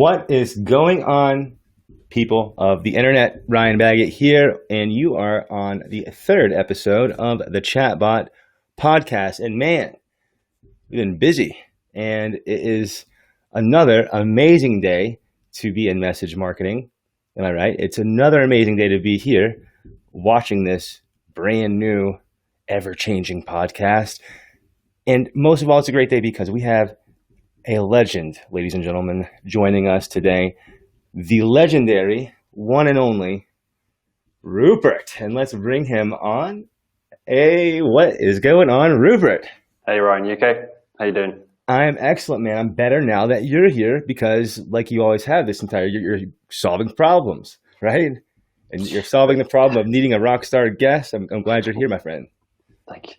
What is going on, people of the internet? Ryan Baggott here, and you are on the third episode of the ChatBot podcast. And man, we've been busy, and it is another amazing day to be in message marketing. Am I right? It's another amazing day to be here watching this brand new, ever-changing podcast. And most of all, it's a great day because we have a legend, ladies and gentlemen, joining us today. The legendary, one and only, Rupert. And let's bring him on. Hey, what is going on, Rupert? Hey, Ryan, you okay? How you doing? I'm excellent, man. I'm better now that you're here because, like you always have this entire year, you're solving problems, right? And you're solving the problem of needing a rock star guest. I'm glad you're here, my friend. Thank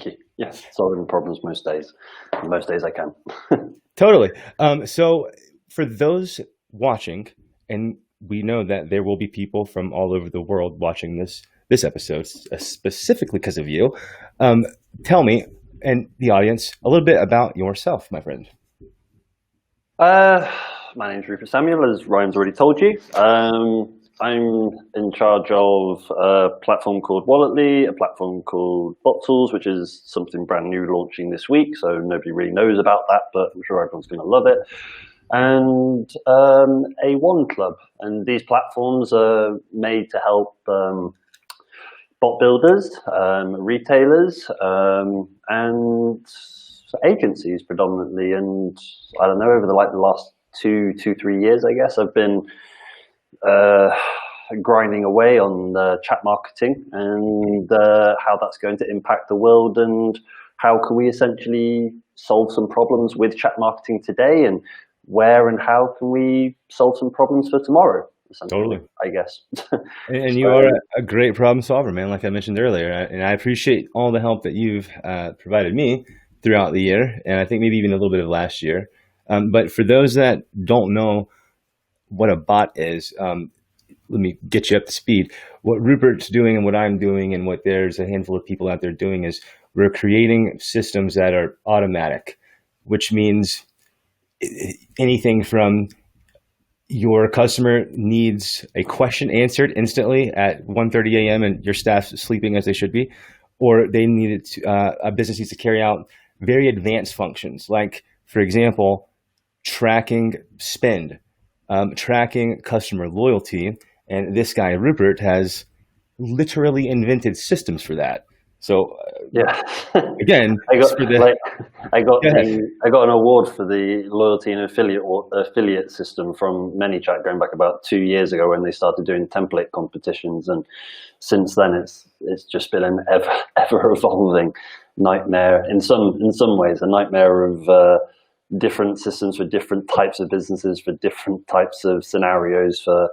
you. Yes, solving problems most days. Most days I can. Totally. So for those watching, and we know that there will be people from all over the world watching this episode, specifically because of you. Tell me and the audience a little bit about yourself, my friend. My name's Rupert Samuel, as Ryan's already told you. I'm in charge of a platform called Walletly, a platform called Bottles, which is something brand new launching this week. So nobody really knows about that, but I'm sure everyone's going to love it. And a One Club. And these platforms are made to help bot builders, retailers, and agencies predominantly. And I don't know, over the last 3 years, I guess, I've been grinding away on chat marketing and how that's going to impact the world, and how can we essentially solve some problems with chat marketing today, and where and how can we solve some problems for tomorrow, Totally, I guess. And you are a great problem solver, man, like I mentioned earlier, and I appreciate all the help that you've provided me throughout the year, and I think maybe even a little bit of last year. But for those that don't know what a bot is, let me get you up to speed. What Rupert's doing and what I'm doing and what there's a handful of people out there doing is we're creating systems that are automatic, which means anything from your customer needs a question answered instantly at 1:30 a.m. and your staff's sleeping as they should be, or they needed a business needs to carry out very advanced functions, like, for example, tracking spend, tracking customer loyalty. And this guy, Rupert, has literally invented systems for that. So, yeah, again, I got an award for the loyalty and affiliate system from ManyChat going back about 2 years ago when they started doing template competitions, and since then it's just been an ever evolving nightmare. In some ways, a nightmare of different systems for different types of businesses, for different types of scenarios, for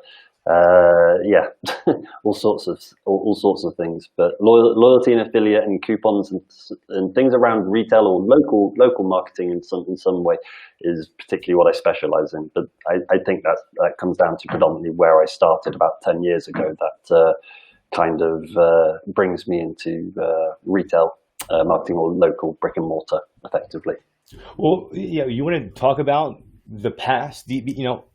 all sorts of things. But loyalty and affiliate and coupons and things around retail or local marketing in some way is particularly what I specialize in. But I think that comes down to predominantly where I started about 10 years ago. That kind of brings me into retail marketing, or local brick and mortar, effectively. Well, yeah, you want to talk about the past?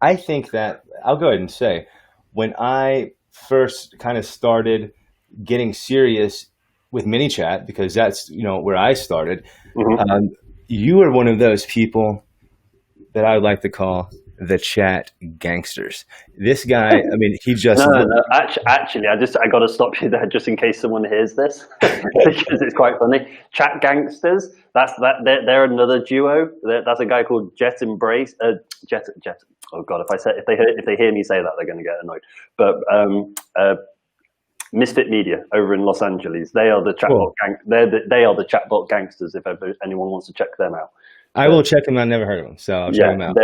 I think that I'll go ahead and say, when I first kind of started getting serious with ManyChat, because that's where I started, you were one of those people that I would like to call the chat gangsters. This guy, I mean, he just no. Actually, I got to stop you there just in case someone hears this because it's quite funny. Chat gangsters. They're another duo. That's a guy called Jet Embrace. Jet. Oh God, if they hear me say that, they're going to get annoyed. But Misfit Media over in Los Angeles. They are the chatbot gang. They are the chatbot gangsters. If ever anyone wants to check them out. I will check them out. Never heard of them, so I'll check them out.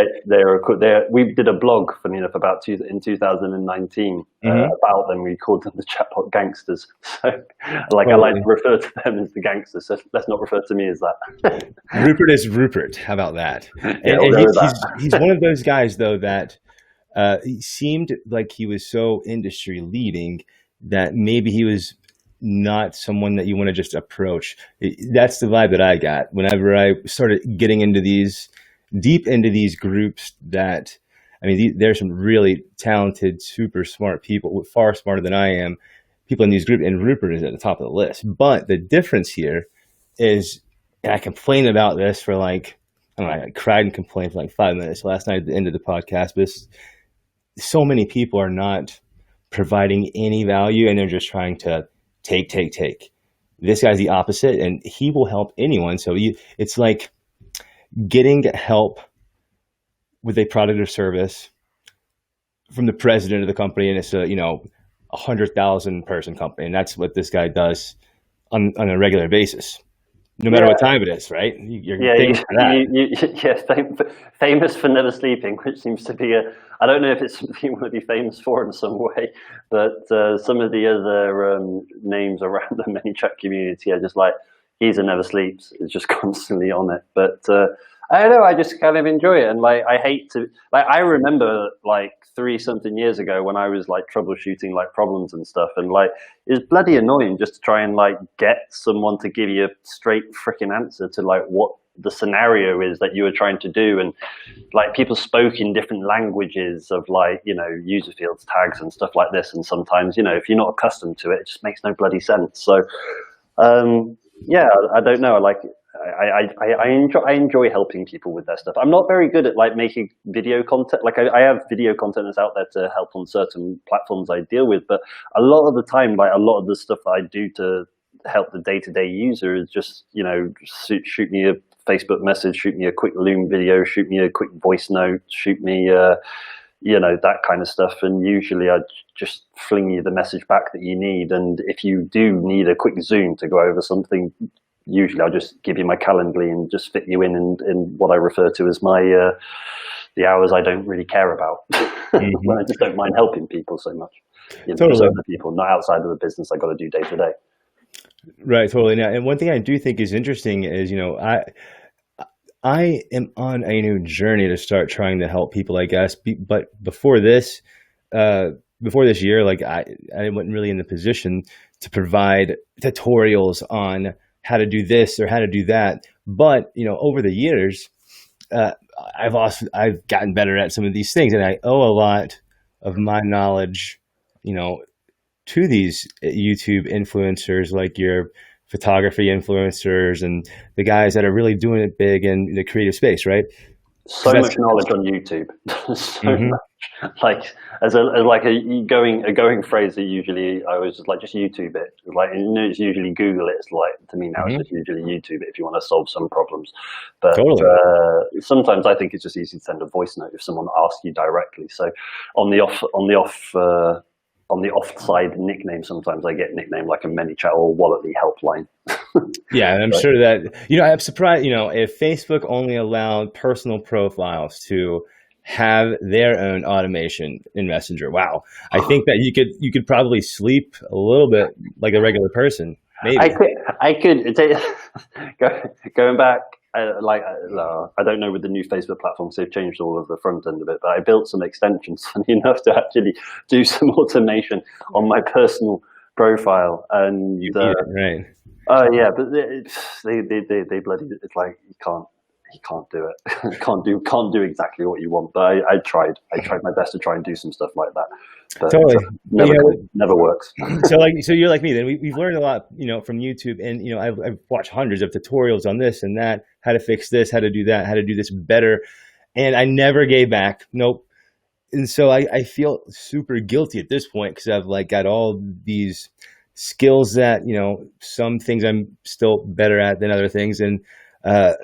We did a blog, funny enough, in 2019 about them. We called them the chatbot gangsters. So, I like to refer to them as the gangsters. So let's not refer to me as that. Rupert is Rupert. How about that? He's one of those guys, though, that he seemed like he was so industry leading that maybe he was not someone that you want to just approach. That's the vibe that I got whenever I started getting into these deep into these groups that I mean, there's some really talented, super smart people, far smarter than I am, people in these groups, and Rupert is at the top of the list. But the difference here is, and I complained about this for like, I don't know, I cried and complained for like 5 minutes last night at the end of the podcast. But so many people are not providing any value, and they're just trying to take. This guy's the opposite, and he will help anyone. So it's like getting help with a product or service from the president of the company, and it's a 100,000 person company, and that's what this guy does on a regular basis, no matter Yeah. what time it is, right? You're Yeah, famous for that. famous for never sleeping, which seems to be I don't know if it's something you want to be famous for in some way, but some of the other names around the ManyChat community are just like, he's a never sleeps, is just constantly on it. But I don't know, I just kind of enjoy it. And like, I hate to, like, I remember like 3-something years ago when I was like troubleshooting like problems and stuff, and like it was bloody annoying just to try and like get someone to give you a straight freaking answer to like what the scenario is that you were trying to do. And like people spoke in different languages of like, user fields, tags and stuff like this, and sometimes, if you're not accustomed to it, it just makes no bloody sense. So yeah, I don't know, I enjoy helping people with their stuff. I'm not very good at like making video content. Like I have video content that's out there to help on certain platforms I deal with, but a lot of the time, like a lot of the stuff that I do to help the day-to-day user is just, shoot me a Facebook message, shoot me a quick Loom video, shoot me a quick voice note, shoot me, that kind of stuff. And usually I just fling you the message back that you need. And if you do need a quick Zoom to go over something, usually I'll just give you my Calendly and just fit you in what I refer to as my the hours I don't really care about. Mm-hmm. I just don't mind helping people so much. Totally. Other people, not outside of the business I got to do day to day. Right, totally. Now, and one thing I do think is interesting is, I am on a new journey to start trying to help people, I guess. But before this year, like I wasn't really in the position to provide tutorials on how to do this or how to do that. But over the years, I've gotten better at some of these things, and I owe a lot of my knowledge, to these YouTube influencers, like your photography influencers and the guys that are really doing it big in the creative space, right? So much knowledge on YouTube. So much. Like as a going phrase that usually I was just like, just YouTube it. Like it's usually Google it. It's like, to me now it's just usually YouTube it if you want to solve some problems. But totally. Sometimes I think it's just easy to send a voice note if someone asks you directly. So on the offside nickname, sometimes I get nicknamed like a ManyChat or Walletly helpline. Yeah, and I'm sure that, I'm surprised, if Facebook only allowed personal profiles to have their own automation in Messenger. Wow. I think that you could probably sleep a little bit like a regular person. Maybe. I could going back. I don't know with the new Facebook platforms, they've changed all of the front end of it, but I built some extensions, funny enough, to actually do some automation on my personal profile. And right. yeah, but they bloody, it's like you can't do it. can't do exactly what you want. But I tried my best to try and do some stuff like that. But totally. Never works. So you're like me then. We've learned a lot, from YouTube, and I've watched hundreds of tutorials on this and that, how to fix this, how to do that, how to do this better, and I never gave back. Nope. And so I feel super guilty at this point because I've like got all these skills that some things I'm still better at than other things, and I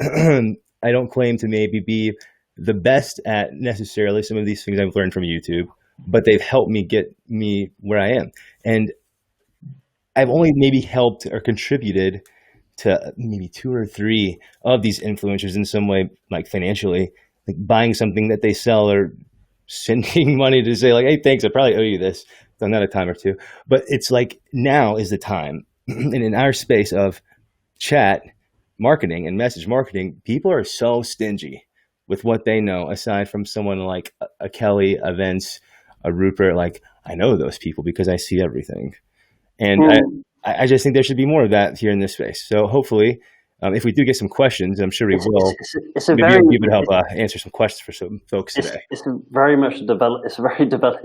don't claim to maybe be the best at necessarily some of these things I've learned from YouTube, but they've helped me get me where I am. And I've only maybe helped or contributed to maybe 2 or 3 of these influencers in some way, like financially, like buying something that they sell or sending money to say like, hey, thanks, I probably owe you this. Done that a time or two. But it's like now is the time. And in our space of chat marketing and message marketing, people are so stingy with what they know, aside from someone like a Kelly, a Vince, a Rupert. Like, I know those people because I see everything. And I just think there should be more of that here in this space. So hopefully If we do get some questions, I'm sure we will. It's a Maybe very you'll be able to help answer some questions for some folks today. it's very much develop. It's very develop.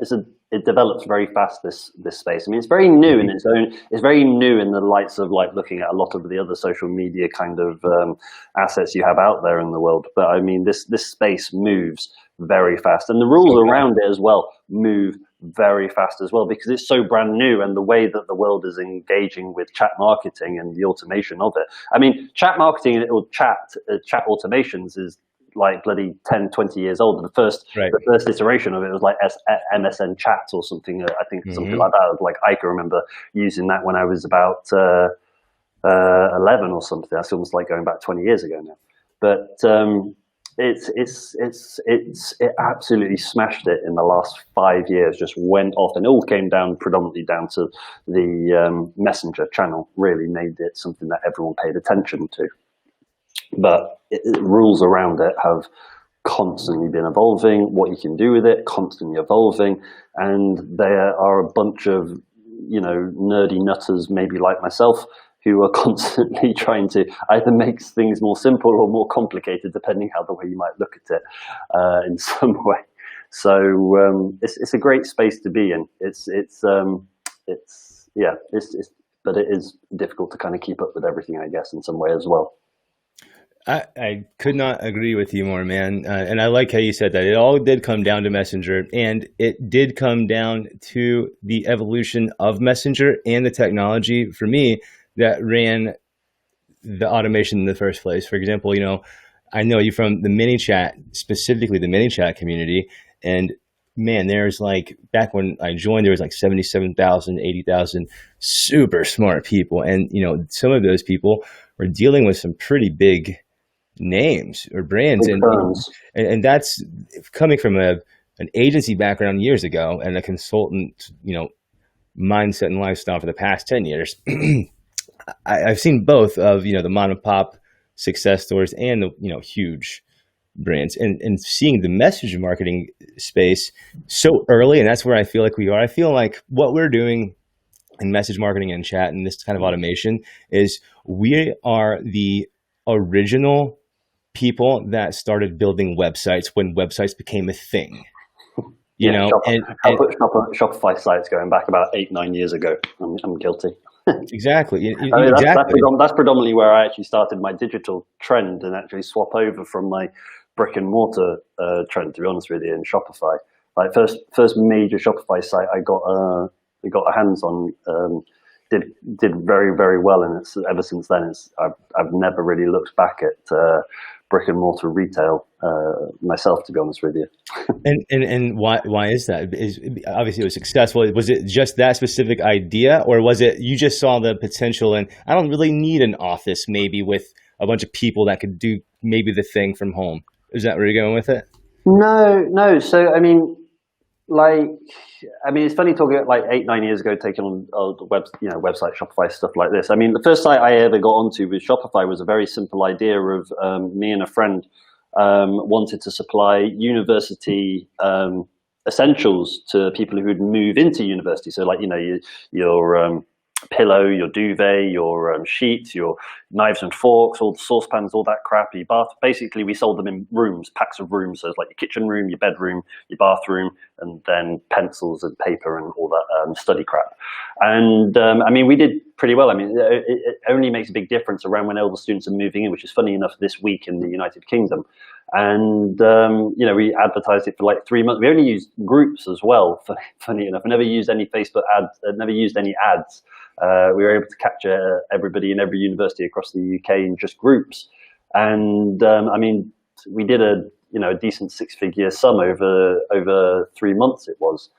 It develops very fast. This space. I mean, it's very new in its own. It's very new in the lights of like looking at a lot of the other social media kind of assets you have out there in the world. But I mean, this space moves very fast, and the rules around it as well move very fast as well because it's so brand new, and the way that the world is engaging with chat marketing and the automation of it. I mean, chat marketing or chat automations is like bloody 10, 20 years old. Right. The first iteration of it was like MSN chat or something. I think something like that. Like I can remember using that when I was about 11 or something. That's almost like going back 20 years ago now. But it absolutely smashed it in the last 5 years. Just went off, and it all came down predominantly down to the Messenger channel. Really made it something that everyone paid attention to. But rules around it have constantly been evolving. What you can do with it, constantly evolving, and there are a bunch of nerdy nutters, maybe like myself, who are constantly trying to either make things more simple or more complicated, depending how the way you might look at it in some way. So it's a great space to be in. But it is difficult to kind of keep up with everything, I guess, in some way as well. I could not agree with you more, man. And I like how you said that. It all did come down to Messenger, and it did come down to the evolution of Messenger and the technology, for me, that ran the automation in the first place. For example, I know you from the mini chat, specifically the mini chat community. And man, there's like, back when I joined, there was like 77,000, 80,000 super smart people. And, some of those people were dealing with some pretty big names or brands, and that's coming from an agency background years ago and a consultant mindset and lifestyle for the past 10 years. I've seen both of the mom and pop success stories and the huge brands, and seeing the message marketing space so early, and that's where I feel like we are. I feel like what we're doing in message marketing and chat and this kind of automation is we are the original people that started building websites when websites became a thing. Shopify sites going back about 8-9 years ago. I'm guilty. Exactly. That's predominantly where I actually started my digital trend and actually swap over from my brick and mortar trend, to be honest with you, in Shopify. Like first major Shopify site I got a hands on did very, very well, and it's ever since then I've never really looked back at brick and mortar retail myself, to be honest with you. And why is that? Obviously it was successful. Was it just that specific idea, or was it you just saw the potential and I don't really need an office maybe with a bunch of people that could do maybe the thing from home? Is that where you're going with it? No. So I mean, it's funny talking about like 8-9 years ago, taking on the website Shopify stuff like this. I mean, the first site I ever got onto with Shopify was a very simple idea of me and a friend wanted to supply university essentials to people who would move into university. So like your pillow, your duvet, your sheets, your knives and forks, all the saucepans, all that crap, your bath. Basically, we sold them in rooms, packs of rooms. So it's like your kitchen room, your bedroom, your bathroom, and then pencils and paper and all that study crap. And we did pretty well. I mean, it only makes a big difference around when all the students are moving in, which is funny enough this week in the United Kingdom. And we advertised it for like 3 months. We only used groups as well. Funny enough, I never used any Facebook ads. Never used any ads. We were able to capture everybody in every university across the UK in just groups, and we did a decent 6-figure sum over 3 months. It was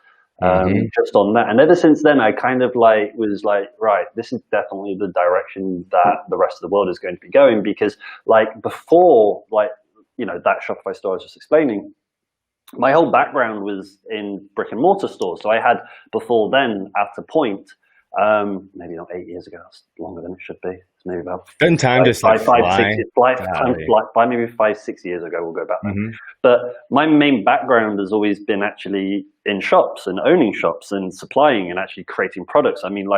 just on that, and ever since then, I kind of was like, right, this is definitely the direction that the rest of the world is going to be going, because before that Shopify store I was just explaining, my whole background was in brick and mortar stores. So I had before then at a point. Maybe not 8 years ago. That's longer than it should be. It's maybe about maybe 5-6 years ago. We'll go back then. But my main background has always been actually in shops and owning shops and supplying and actually creating products. I mean,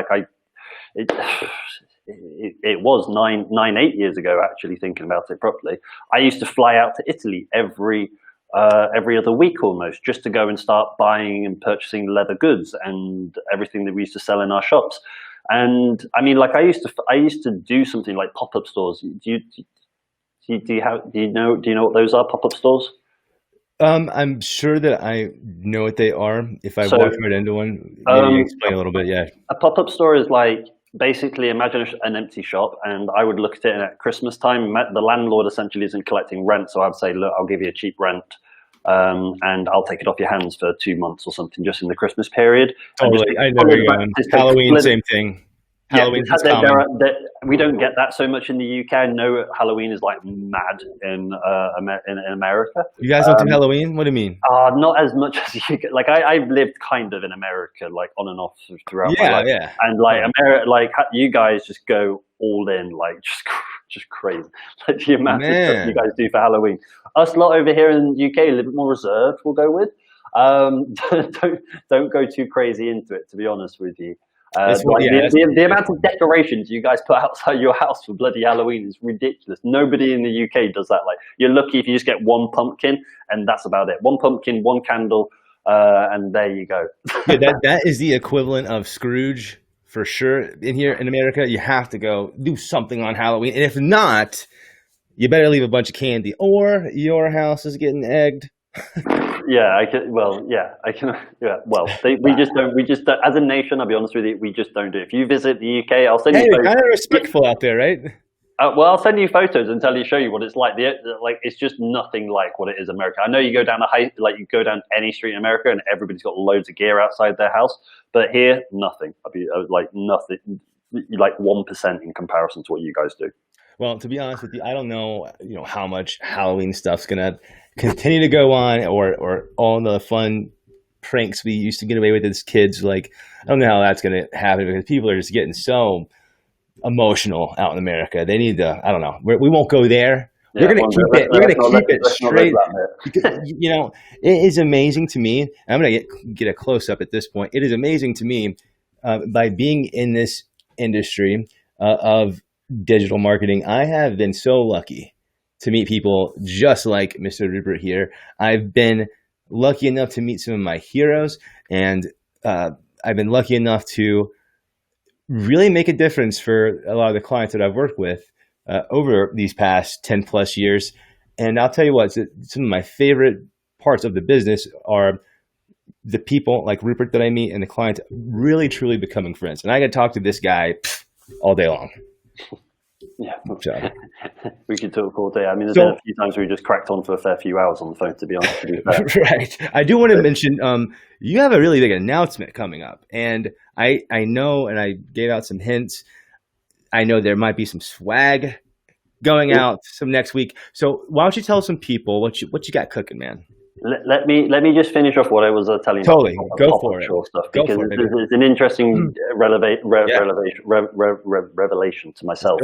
it was 8 years ago, actually, thinking about it properly. I used to fly out to Italy every other week almost, just to go and start buying and purchasing leather goods and everything that we used to sell in our shops. And I mean, like I used to do something like pop-up stores. Do you know what those are, pop-up stores? I'm sure that I know what they are. If I So walk right into one, maybe explain a little bit. Yeah. a pop-up store is like, basically imagine an empty shop, and I would look at it, and at Christmas time, the landlord essentially isn't collecting rent, so I'd say, look, I'll give you a cheap rent, and I'll take it off your hands for 2 months or something, just in the Christmas period. And just Totally. I know where you're going. Halloween, same thing. yeah, Halloween's is common. we don't get that so much in the UK. I know Halloween is like mad in America. You guys don't do Halloween? What do you mean? Not as much as you get. Like I've lived kind of in America, like on and off throughout my life. Yeah. And like America, like you guys just go all in, like just crazy. Like the amount of stuff you guys do for Halloween. Us lot over here in the UK, a little bit more reserved. We'll go with. Don't go too crazy into it, to be honest with you. The amount of decorations you guys put outside your house for bloody Halloween is ridiculous. Nobody in the UK does that. Like, you're lucky if you just get one pumpkin, and that's about it. One pumpkin, one candle, and there you go. Yeah, that is the equivalent of Scrooge for sure. In here in America, you have to go do something on Halloween, and if not, you better leave a bunch of candy, or your house is getting egged. Yeah, I can. Well, yeah, I can. Yeah, well, we just don't. As a nation, I'll be honest with you, we just don't do it. If you visit the UK, I'll send you. Hey, kind of respectful out there, right? Well, I'll send you photos and show you what it's like. Like it's just nothing like what it is in America. I know you go down you go down any street in America, and everybody's got loads of gear outside their house. But here, nothing. Like nothing, like 1% in comparison to what you guys do. Well, to be honest with you, I don't know, how much Halloween stuff's gonna continue to go on, or all the fun pranks we used to get away with as kids. Like, I don't know how that's gonna happen, because people are just getting so emotional out in America. They need to. I don't know. We won't go there. We're gonna keep it. We're gonna keep it straight. Because, it is amazing to me. I'm gonna get a close up at this point. It is amazing to me, by being in this industry of digital marketing, I have been so lucky to meet people just like Mr. Rupert here. I've been lucky enough to meet some of my heroes, and I've been lucky enough to really make a difference for a lot of the clients that I've worked with over these past 10 plus years. And I'll tell you what, some of my favorite parts of the business are the people like Rupert that I meet, and the clients really truly becoming friends. And I got to talk to this guy all day long. Yeah, we could talk all day. I mean, there's been a few times where we just cracked on for a fair few hours on the phone, to be honest with you. Right. I do want to mention, you have a really big announcement coming up, and I know, and I gave out some hints. I know there might be some swag going out some next week. So why don't you tell some people what you got cooking, man? Let me just finish off what I was telling you. Totally, go for it. Stuff, because it's an interesting revelation to myself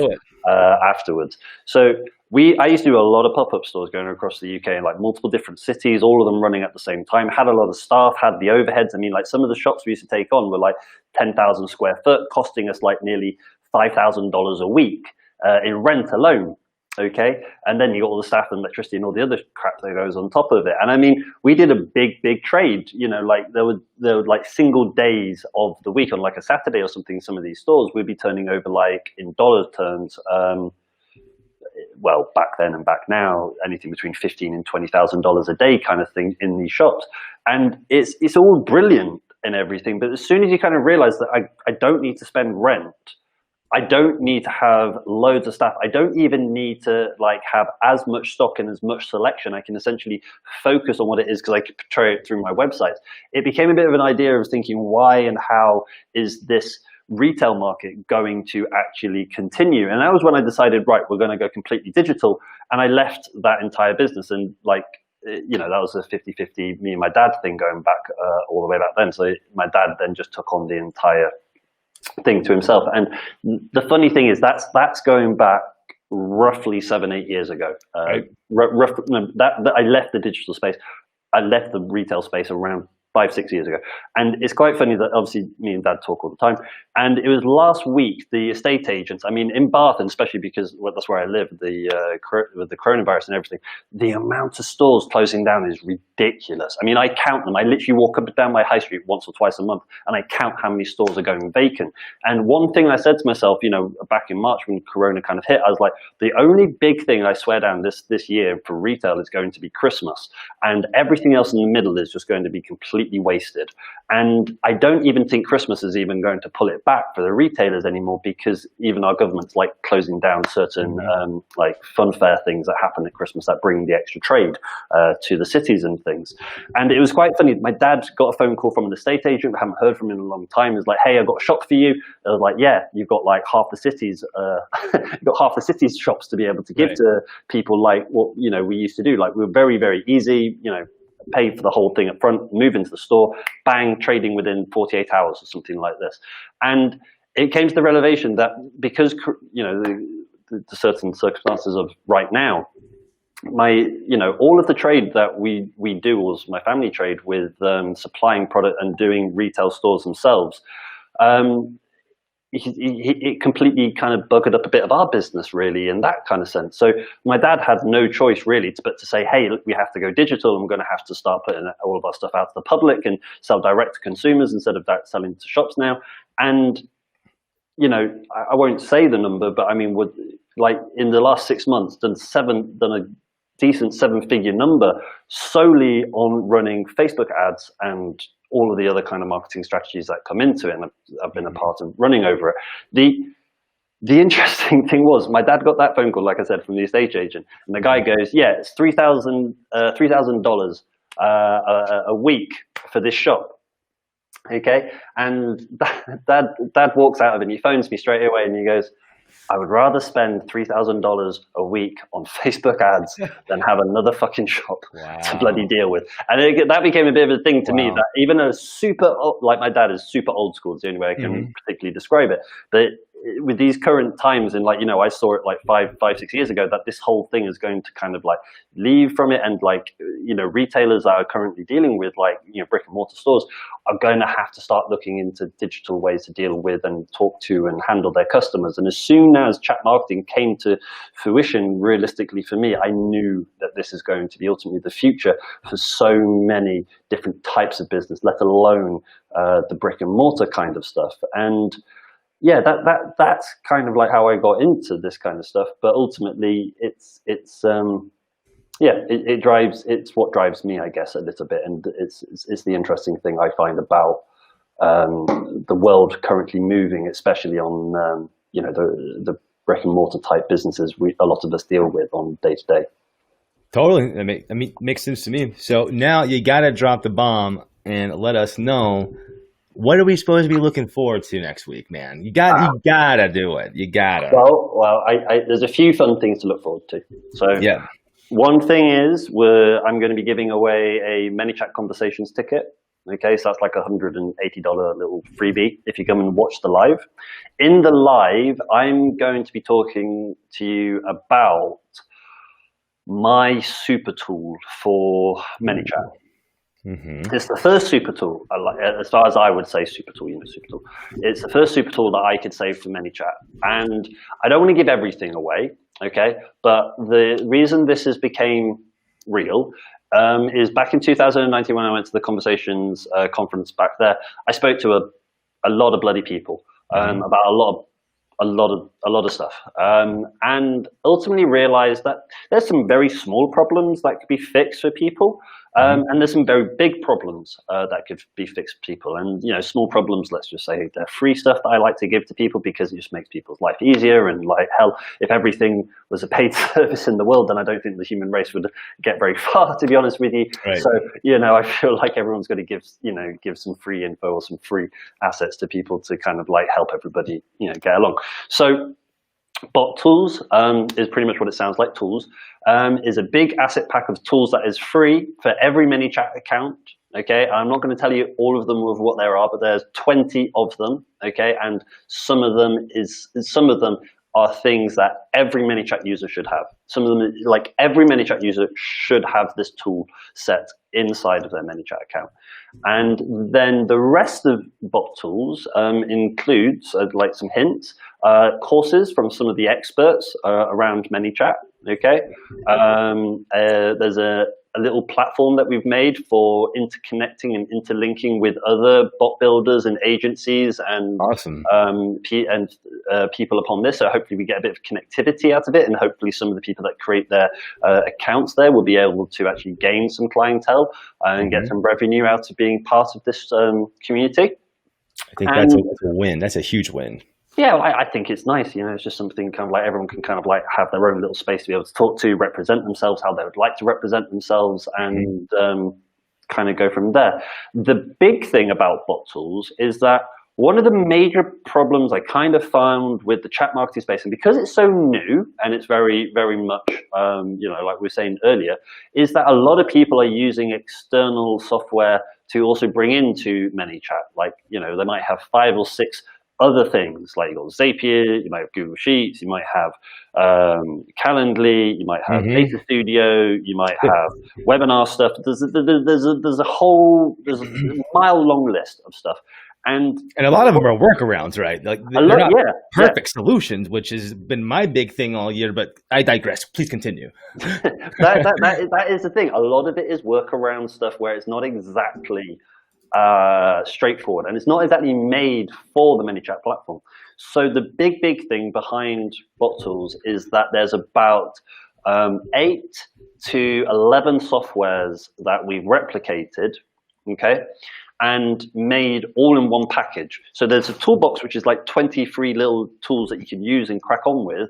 afterwards. So I used to do a lot of pop-up stores going across the UK in like multiple different cities, all of them running at the same time. Had a lot of staff, had the overheads. I mean, like some of the shops we used to take on were like 10,000 square foot, costing us like nearly $5,000 a week in rent alone. Okay, and then you got all the staff and electricity and all the other crap that goes on top of it. And I mean, we did a big trade. Like there were like single days of the week on like a Saturday or something. Some of these stores we'd be turning over like in dollar terms. Well, back then and back now, anything between $15,000 and $20,000 a day, kind of thing in these shops. And it's all brilliant and everything. But as soon as you kind of realize that I don't need to spend rent. I don't need to have loads of staff. I don't even need to like have as much stock and as much selection. I can essentially focus on what it is because I can portray it through my websites. It became a bit of an idea of thinking, why and how is this retail market going to actually continue? And that was when I decided, right, we're going to go completely digital. And I left that entire business, and like, that was a 50-50 me and my dad thing going back all the way back then. So my dad then just took on the entire thing to himself. And the funny thing is that's going back roughly 7-8 years ago. That I left the digital space. I left the retail space around 5-6 years ago. And it's quite funny that obviously me and Dad talk all the time. And it was last week, the estate agents, I mean, in Bath, and especially because that's where I live, with the coronavirus and everything, the amount of stores closing down is ridiculous. I mean, I count them. I literally walk up and down my high street once or twice a month, and I count how many stores are going vacant. And one thing I said to myself, back in March when Corona kind of hit, I was like, the only big thing I swear down this year for retail is going to be Christmas. And everything else in the middle is just going to be completely wasted. And I don't even think Christmas is even going to pull it back for the retailers anymore, because even our government's like closing down certain like fun fair things that happen at Christmas that bring the extra trade to the cities and things. And it was quite funny. My dad got a phone call from an estate agent. I haven't heard from him in a long time. He's like, "Hey, I've got a shop for you." I was like, "Yeah, you've got like half the city's you've got half the city's shops to be able to give to people like what we used to do. Like we were very, very easy, pay for the whole thing up front, move into the store, bang, trading within 48 hours or something like this." And it came to the revelation that because the certain circumstances of right now, all of the trade that we do was my family trade with supplying product and doing retail stores themselves. It completely kind of buggered up a bit of our business, really, in that kind of sense. So my dad had no choice really but to say, "Hey, look, we have to go digital, and we're going to have to start putting all of our stuff out to the public and sell direct to consumers instead of selling to shops now." And I won't say the number, but I mean, in the last 6 months, done a decent 7-figure number solely on running Facebook ads and all of the other kind of marketing strategies that come into it, and I've been a part of running over it. The interesting thing was, my dad got that phone call, like I said, from the estate agent, and the guy goes, "Yeah, it's $3,000 a week for this shop." Okay, and dad walks out of it, and he phones me straight away, and he goes, "I would rather spend $3,000 a week on Facebook ads than have another fucking shop to bloody deal with." And that became a bit of a thing to me, that even like my dad is super old school, it's the only way I can particularly describe it. But with these current times, and I saw it like 5-6 years ago, that this whole thing is going to kind of like leave from it, and retailers that are currently dealing with brick and mortar stores are going to have to start looking into digital ways to deal with and talk to and handle their customers. And as soon as chat marketing came to fruition, realistically for me, I knew that this is going to be ultimately the future for so many different types of business, let alone the brick and mortar kind of stuff. And yeah, that's kind of like how I got into this kind of stuff. But ultimately, it's what drives me, I guess, a little bit, and it's the interesting thing I find about the world currently moving, especially on the brick and mortar type businesses a lot of us deal with on day to day. Totally, I mean, makes sense to me. So now you got to drop the bomb and let us know, what are we supposed to be looking forward to next week, man? You gotta do it. You gotta. Well, there's a few fun things to look forward to. So yeah. One thing is, I'm going to be giving away a ManyChat Conversations ticket. Okay, so that's like $180 little freebie if you come and watch the live. In the live, I'm going to be talking to you about my super tool for ManyChat. Mm-hmm. It's the first super tool, as far as I would say super tool, super tool. It's the first super tool that I could say for ManyChat. And I don't want to give everything away, okay? But the reason this became real is back in 2019 when I went to the Conversations conference back there. I spoke to a lot of bloody people about a lot of stuff, and ultimately realized that there's some very small problems that could be fixed for people. And there's some very big problems that could be fixed for people. And, small problems, let's just say they're free stuff that I like to give to people because it just makes people's life easier. And like, hell, if everything was a paid service in the world, then I don't think the human race would get very far, to be honest with you. Right. So, I feel like everyone's going to give some free info or some free assets to people to kind of like help everybody, get along. So Bot Tools is pretty much what it sounds like. Tools is a big asset pack of tools that is free for every ManyChat account. Okay, I'm not going to tell you all of them of what there are, but there's 20 of them. Okay, and some of them are things that every ManyChat user should have. some of them, like every ManyChat user should have this tool set inside of their ManyChat account. And then the rest of bot tools includes like some hints, courses from some of the experts around ManyChat. Okay, there's a little platform that we've made for interconnecting and interlinking with other bot builders and agencies and Awesome. People upon this. So hopefully we get a bit of connectivity out of it, and hopefully some of the people that create their accounts there will be able to actually gain some clientele and get some revenue out of being part of this community. I think that's a win. That's a huge win. Yeah, I think it's nice. You know, it's just something kind of like everyone can kind of like have their own little space to be able to talk to, represent themselves how they would like to represent themselves, and kind of go from there. The big thing about bot tools is that one of the major problems I kind of found with the chat marketing space, and because it's so new and it's very, very much, you know, like we were saying earlier, is that a lot of people are using external software to also bring into ManyChat. Like, you know, they might have 5 or 6 other things, like you've got Zapier, you might have Google Sheets, you might have Calendly, you might have Data Studio, you might have webinar stuff. There's a mile long list of stuff. And a lot of them are workarounds, right? Like they're not perfect solutions, which has been my big thing all year, but I digress. Please continue. that is the thing. A lot of it is workaround stuff where it's not exactly straightforward, and it's not exactly made for the ManyChat platform. So the big thing behind bot tools is that there's about 8 to 11 softwares that we've replicated, okay, and made all in one package. So there's a toolbox which is like 23 little tools that you can use and crack on with,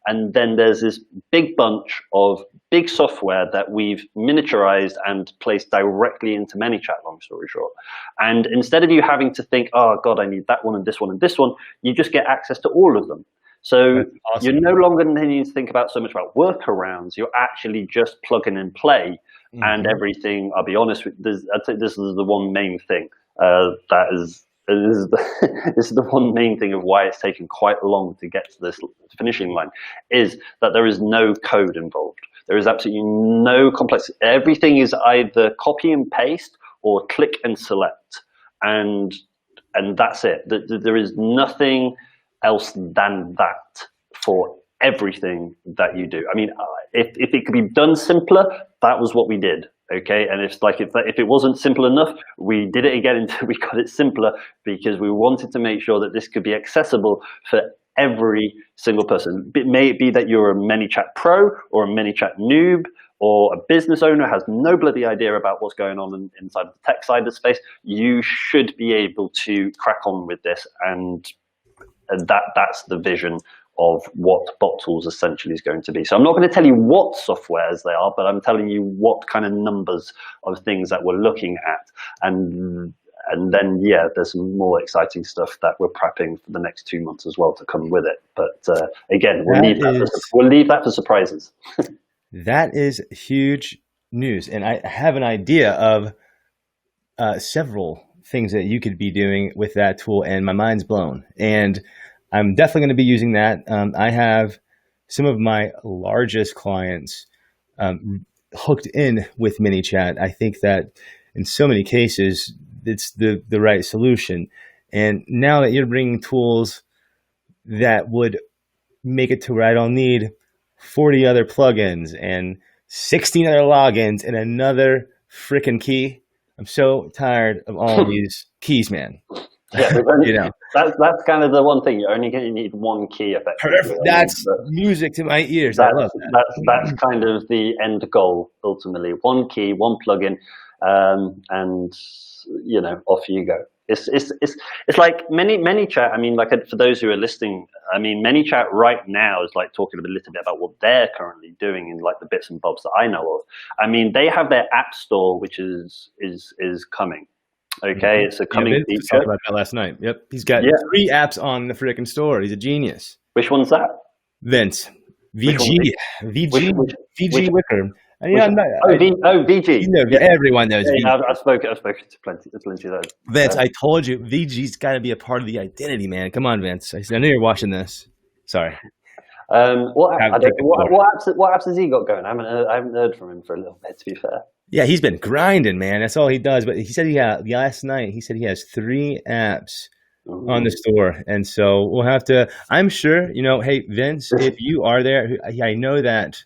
and then there's this big bunch of big software that we've miniaturized and placed directly into ManyChat, long story short. And instead of you having to think, oh God, I need that one and this one and this one, you just get access to all of them. So awesome. You're no longer needing to think about so much about workarounds. You're actually just plug in and play. And everything, I'll be honest, I'd say this is the one main thing this is the one main thing of why it's taken quite long to get to this finishing line, is that there is no code involved. There is absolutely no complexity. Everything is either copy and paste or click and select, and that's it. There is nothing else than that for everything that you do. I mean, if it could be done simpler, that was what we did. Okay, and if it wasn't simple enough, we did it again until we got it simpler, because we wanted to make sure that this could be accessible for every single person. It may be that you're a ManyChat pro or a ManyChat noob or a business owner has no bloody idea about what's going on inside the tech side of the space. You should be able to crack on with this, and that's the vision of what bot tools essentially is going to be. So I'm not going to tell you what softwares they are, but I'm telling you what kind of numbers of things that we're looking at. And then, there's some more exciting stuff that we're prepping for the next 2 months as well to come with it. But again, we'll leave that for surprises. That is huge news. And I have an idea of several things that you could be doing with that tool, and my mind's blown. And I'm definitely going to be using that. I have some of my largest clients hooked in with ManyChat. I think that in so many cases, it's the right solution. And now that you're bringing tools that would make it to where I don't need 40 other plugins and 16 other logins and another freaking key, I'm so tired of all of these keys, man. Yeah, that's kind of the one thing. You're only going to need one key, effectively. That's music to my ears. I love that. That's kind of the end goal, ultimately. One key, one plugin, and off you go. It's like ManyChat. I mean, like for those who are listening, I mean, ManyChat right now is like talking a little bit about what they're currently doing in like the bits and bobs that I know of. I mean, they have their app store, which is coming. Okay, it's a coming feature. We talked about that last night. Yep, he's got 3 apps on the freaking store. He's a genius. Which one's that? Vince. VG Wicker. VG. Everyone knows. Yeah, I've spoken to plenty of those. Vince, I told you, VG's got to be a part of the identity, man. Come on, Vince. I know you're watching this. Sorry. I don't, Take the floor. what apps has he got going? I haven't heard from him for a little bit, to be fair. Yeah, he's been grinding, man. That's all he does. But he said last night. He said he has 3 apps on the Ooh. store, and so we'll have to. I'm sure, Hey, Vince, if you are there, I know that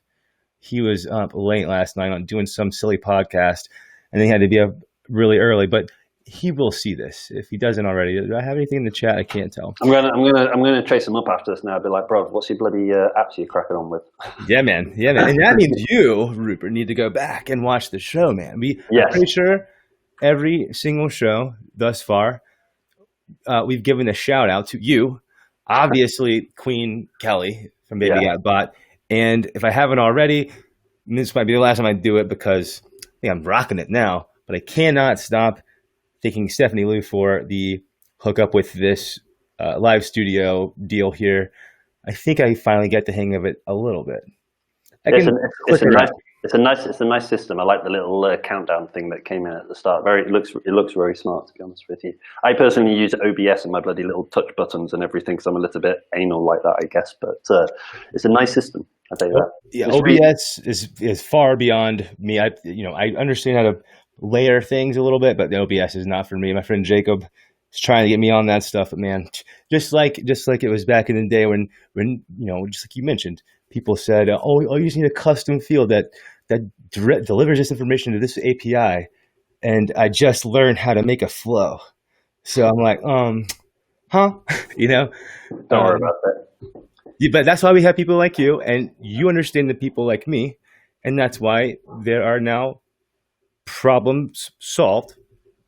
he was up late last night on doing some silly podcast, and he had to be up really early. But he will see this if he doesn't already. Do I have anything in the chat? I can't tell. I'm gonna chase him up after this now. I'll be like, bro, what's your bloody apps you're cracking on with? Yeah, man. Yeah, man. And that means you, Rupert, need to go back and watch the show, man. I'm Yes. pretty sure every single show thus far, we've given a shout out to you, obviously Queen Kelly from Baby Yeah. Got Bot. And if I haven't already, this might be the last time I do it because I think I'm rocking it now. But I cannot stop thanking Stephanie Lou for the hookup with this live studio deal here. I think I finally get the hang of it a little bit. It's a nice system. I like the little countdown thing that came in at the start. It looks very smart, to be honest with you. I personally use OBS and my bloody little touch buttons and everything, so I'm a little bit anal like that, I guess. But it's a nice system. I tell you that. Yeah, OBS is far beyond me. I understand how to layer things a little bit, but the OBS is not for me. My friend Jacob is trying to get me on that stuff, but man, just like it was back in the day when just like you mentioned, people said, "Oh, you just need a custom field that delivers this information to this API," and I just learned how to make a flow. So I'm like, huh? Don't worry about that. Yeah, but that's why we have people like you, and you understand the people like me, and that's why there are now problems solved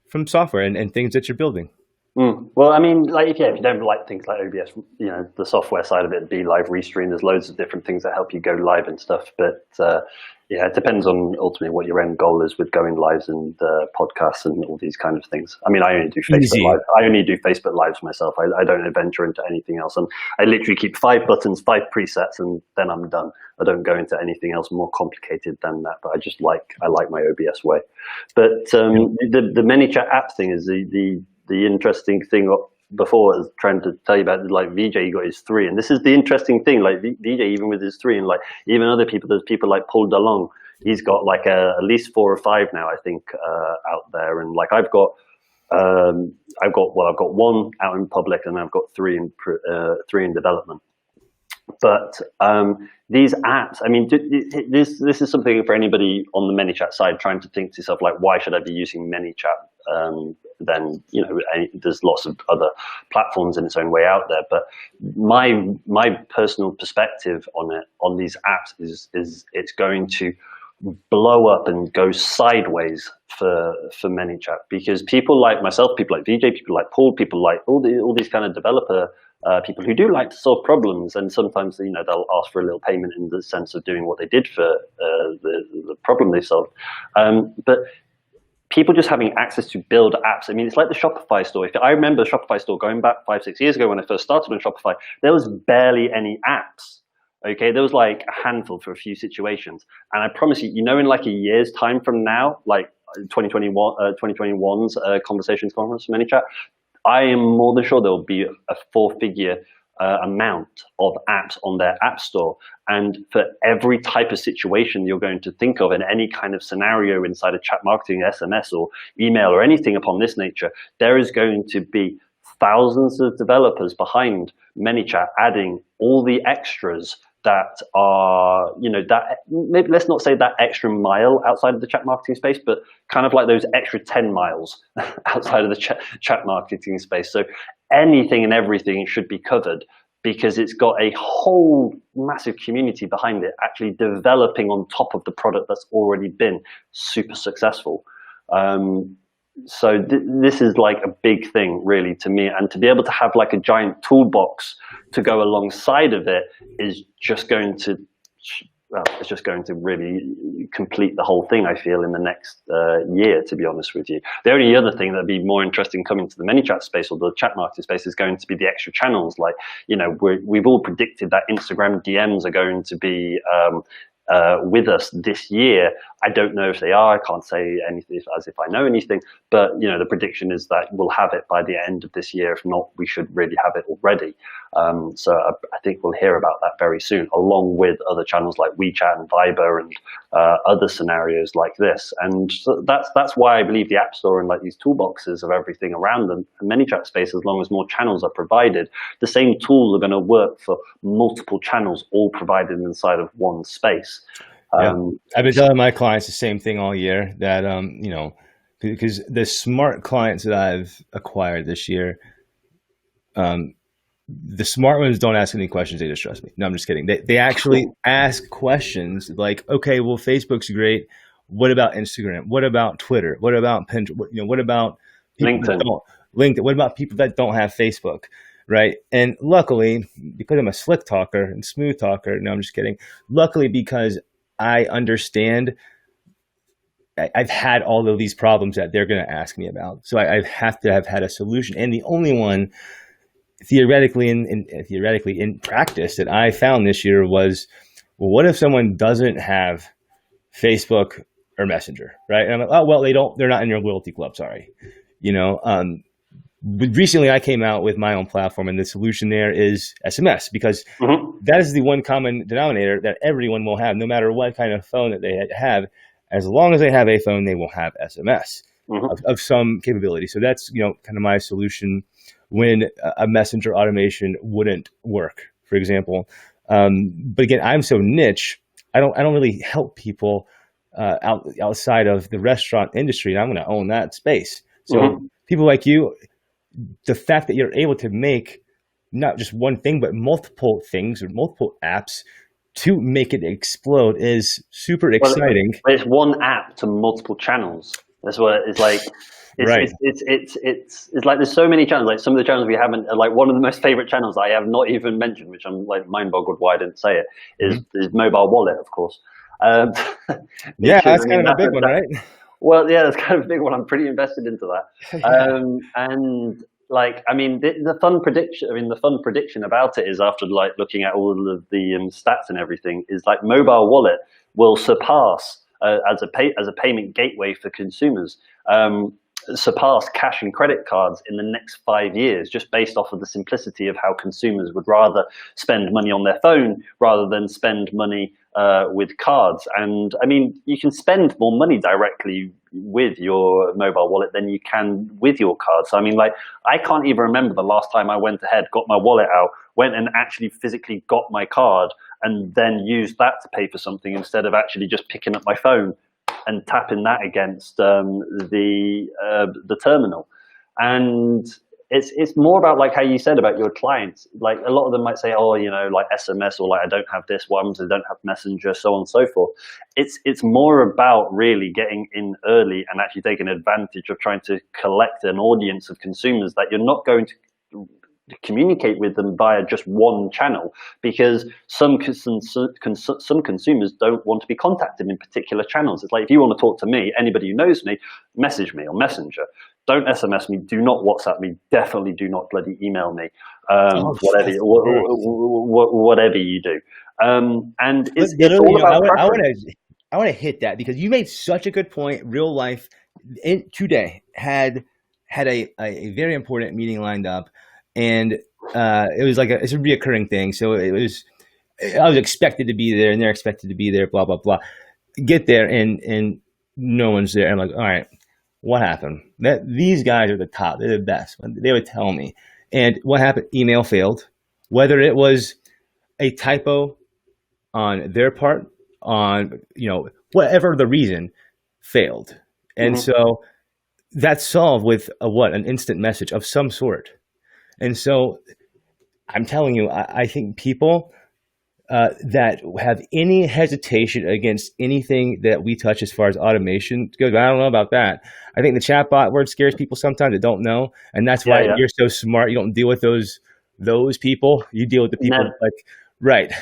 from software and things that you're building. Well, I mean, if you don't like things like OBS, the software side of it, Be Live Restream, there's loads of different things that help you go live and stuff. But it depends on ultimately what your end goal is with going lives and podcasts and all these kind of things. I mean, I only do Facebook Live. I only do Facebook Lives myself. I don't venture into anything else. And I literally keep 5 buttons, 5 presets, and then I'm done. I don't go into anything else more complicated than that. But I like my OBS way. But the ManyChat app thing is the interesting thing. Before I was trying to tell you about, like, VJ, he got his 3, and this is the interesting thing. Like VJ, even with his 3, and like even other people, there's people like Paul DeLong. He's got like at least 4 or 5 now, I think, out there. And like I've got 1 out in public, and I've got 3 in development. But these apps, I mean, this is something for anybody on the ManyChat side trying to think to yourself, like, why should I be using ManyChat? Then there's lots of other platforms in its own way out there. But my personal perspective on these apps is it's going to blow up and go sideways for ManyChat, because people like myself, people like VJ, people like Paul, people like all these kind of developer people who do like to solve problems, and sometimes they'll ask for a little payment in the sense of doing what they did for the problem they solved. But people just having access to build apps. I mean, it's like the Shopify store. I remember the Shopify store going back 5-6 years ago when I first started on Shopify, there was barely any apps. Okay, there was like a handful for a few situations. And I promise you, in like a year's time from now, like 2021's Conversations Conference for ManyChat, I am more than sure there will be a 4-figure amount of apps on their app store. And for every type of situation you're going to think of in any kind of scenario inside of chat marketing, SMS or email or anything upon this nature, there is going to be thousands of developers behind ManyChat adding all the extras that are, that maybe, let's not say that extra mile outside of the chat marketing space, but kind of like those extra 10 miles outside of the chat marketing space. So anything and everything should be covered, because it's got a whole massive community behind it, actually developing on top of the product that's already been super successful. So this is like a big thing, really, to me. And to be able to have like a giant toolbox to go alongside of it is just going to, it's just going to really complete the whole thing, I feel, in the next year, to be honest with you. The only other thing that'd be more interesting coming to the ManyChat space or the chat marketing space is going to be the extra channels. Like, we've all predicted that Instagram DMs are going to be with us this year. I don't know if they are. I can't say anything as if I know anything. But the prediction is that we'll have it by the end of this year. If not, we should really have it already. So I think we'll hear about that very soon, along with other channels like WeChat and Viber and other scenarios like this. And so that's why I believe the App Store and like these toolboxes of everything around them, and ManyChat space, as long as more channels are provided, the same tools are going to work for multiple channels, all provided inside of one space. Yeah. I've been telling my clients the same thing all year, that because the smart clients that I've acquired this year, the smart ones don't ask any questions. They just trust me. No, I'm just kidding. They actually ask questions like, okay, well, Facebook's great. What about Instagram? What about Twitter? What about Pinterest? What about people LinkedIn? that don't, LinkedIn? What about people that don't have Facebook? Right. And luckily, because I'm a slick talker and smooth talker, no, I'm just kidding. Luckily, because I understand, I've had all of these problems that they're going to ask me about. So I have to have had a solution. And the only one theoretically in practice that I found this year was, well, what if someone doesn't have Facebook or Messenger, right? And I'm like, oh, well, they're not in your loyalty club. Sorry. But recently I came out with my own platform, and the solution there is SMS, because that is the one common denominator that everyone will have, no matter what kind of phone that they have. As long as they have a phone, they will have SMS of some capability. So that's, kind of my solution when a messenger automation wouldn't work, for example. But again, I'm so niche, I don't really help people outside of the restaurant industry, and I'm going to own that space. So people like you, the fact that you're able to make not just one thing, but multiple things or multiple apps to make it explode is super exciting. Well, it's one app to multiple channels. That's what it's like. It's like there's so many channels. Like some of the channels we haven't, like one of the most favorite channels I have not even mentioned, which I'm like mind boggled why I didn't say it, is mobile wallet, of course. Yeah, that's kind of a big one, right? Well, yeah, that's kind of a big one. I'm pretty invested into that. And like, I mean, the fun prediction about it is, after like looking at all of the stats and everything, is like mobile wallet will surpass as a payment gateway for consumers, surpass cash and credit cards in the next 5 years, just based off of the simplicity of how consumers would rather spend money on their phone rather than spend money with cards. And I mean, you can spend more money directly with your mobile wallet than you can with your card. So I mean, like, I can't even remember the last time I went ahead, got my wallet out, went and actually physically got my card, and then used that to pay for something instead of actually just picking up my phone and tapping that against the terminal. And it's more about, like how you said about your clients. Like a lot of them might say, oh, like SMS, or like I don't have this, what happens if I don't have Messenger, so on and so forth. It's more about really getting in early and actually taking advantage of trying to collect an audience of consumers that you're not going to communicate with them via just one channel, because some consumers don't want to be contacted in particular channels. It's like, if you want to talk to me, anybody who knows me, message me on Messenger. Don't SMS me. Do not WhatsApp me. Definitely do not bloody email me. Whatever you do. And it's all about preference. I want to hit that, because you made such a good point. Real life today had a very important meeting lined up, and it was like it's a reoccurring thing. So I was expected to be there, and they're expected to be there. Blah blah blah. Get there, and no one's there. I'm like, all right, what happened? These guys are the top. They're the best. They would tell me. And what happened? Email failed. Whether it was a typo on their part, on whatever the reason, failed. And so that's solved with an instant message of some sort. And so I'm telling you, I think people that have any hesitation against anything that we touch as far as automation goes, I don't know about that. I think the chatbot word scares people sometimes that don't know, and that's why you're so smart. You don't deal with those people. You deal with the people like, right.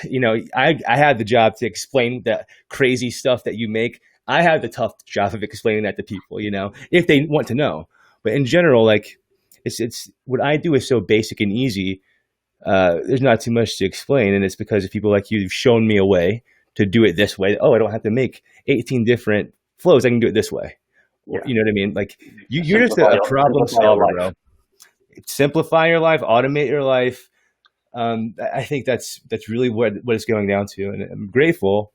I had the job to explain the crazy stuff that you make. I have the tough job of explaining that to people, if they want to know. But in general, like, it's what I do is so basic and easy. There's not too much to explain, and it's because of people like you who've shown me a way to do it this way. Oh, I don't have to make 18 different flows. I can do it this way. Or, Yeah. you know what I mean? Like you're just a problem Simplify your solver, life. bro. Simplify your life, automate your life. I think that's really what it's going down to. And I'm grateful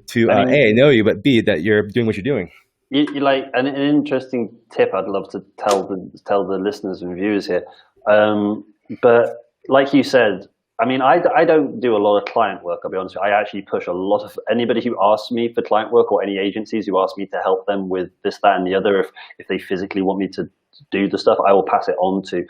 to I mean, A, know you, but B, that you're doing what you're doing. you like an interesting tip I'd love to tell the listeners and viewers here. But like you said, I mean, I don't do a lot of client work. I'll be honest with you. I actually push a lot of anybody who asks me for client work, or any agencies who ask me to help them with this, that, and the other. If they physically want me to do the stuff, I will pass it on to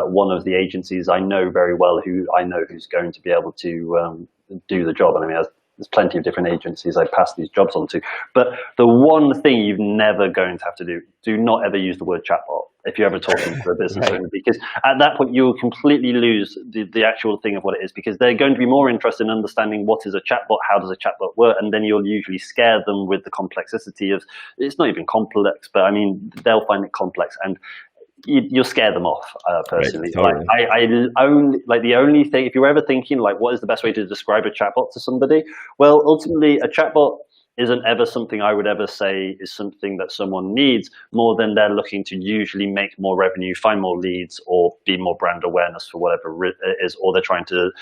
one of the agencies I know very well, who I know who's going to be able to do the job. And I mean, there's plenty of different agencies I pass these jobs on to. But the one thing you're never going to have to do not ever use the word chatbot if you're ever talking to a business owner, because at that point you'll completely lose the actual thing of what it is, because they're going to be more interested in understanding what is a chatbot, how does a chatbot work, and then you'll usually scare them with the complexity of, it's not even complex, but I mean, they'll find it complex, and you'll scare them off, personally. Right, totally. Like I only, like, the only thing, if you're ever thinking like what is the best way to describe a chatbot to somebody, well, ultimately a chatbot isn't ever something I would ever say is something that someone needs, more than they're looking to usually make more revenue, find more leads, or be more brand awareness for whatever it is, or they're trying to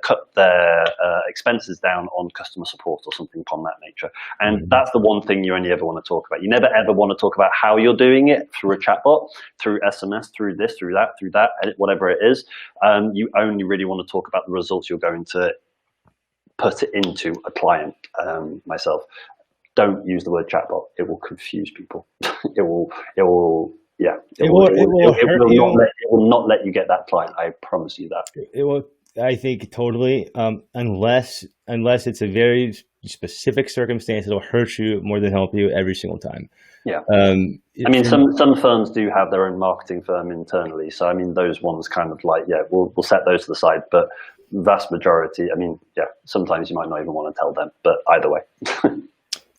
cut their expenses down on customer support or something upon that nature. And that's the one thing you only ever want to talk about. You never ever want to talk about how you're doing it through a chatbot, through SMS, through this, through that, whatever it is. You only really want to talk about the results you're going to put it into a client. Myself, don't use the word chatbot. It will confuse people. it will not let you get that client. I promise you that. It will. I think totally. Unless it's a very specific circumstance, it'll hurt you more than help you every single time. Yeah. I mean, some firms do have their own marketing firm internally. So, I mean, those ones kind of like, we'll set those to the side. But vast majority, I mean, sometimes you might not even want to tell them. But either way.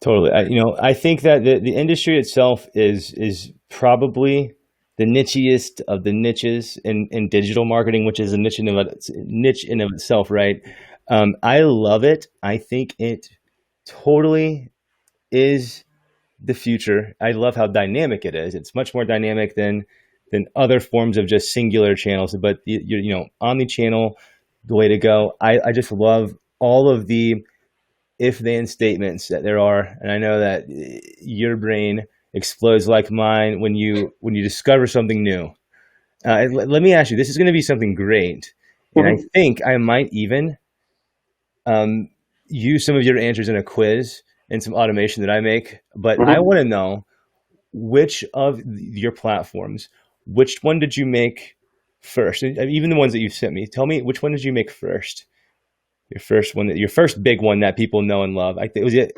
Totally. I think that the industry itself is probably the nichiest of the niches in digital marketing, which is a niche in of itself, right? I love it. I think it totally is the future. I love how dynamic it is. It's much more dynamic than other forms of just singular channels. But omni-channel, the way to go. I just love all of the if-then statements that there are, and I know that your brain explodes like mine when you discover something new. Let me ask you, this is going to be something great, and I think I might even use some of your answers in a quiz and some automation that I make. But I want to know, which of your platforms, which one did you make first? Even the ones that you've sent me, tell me, which one did you make first? Your first one, your first big one that people know and love. I think was it.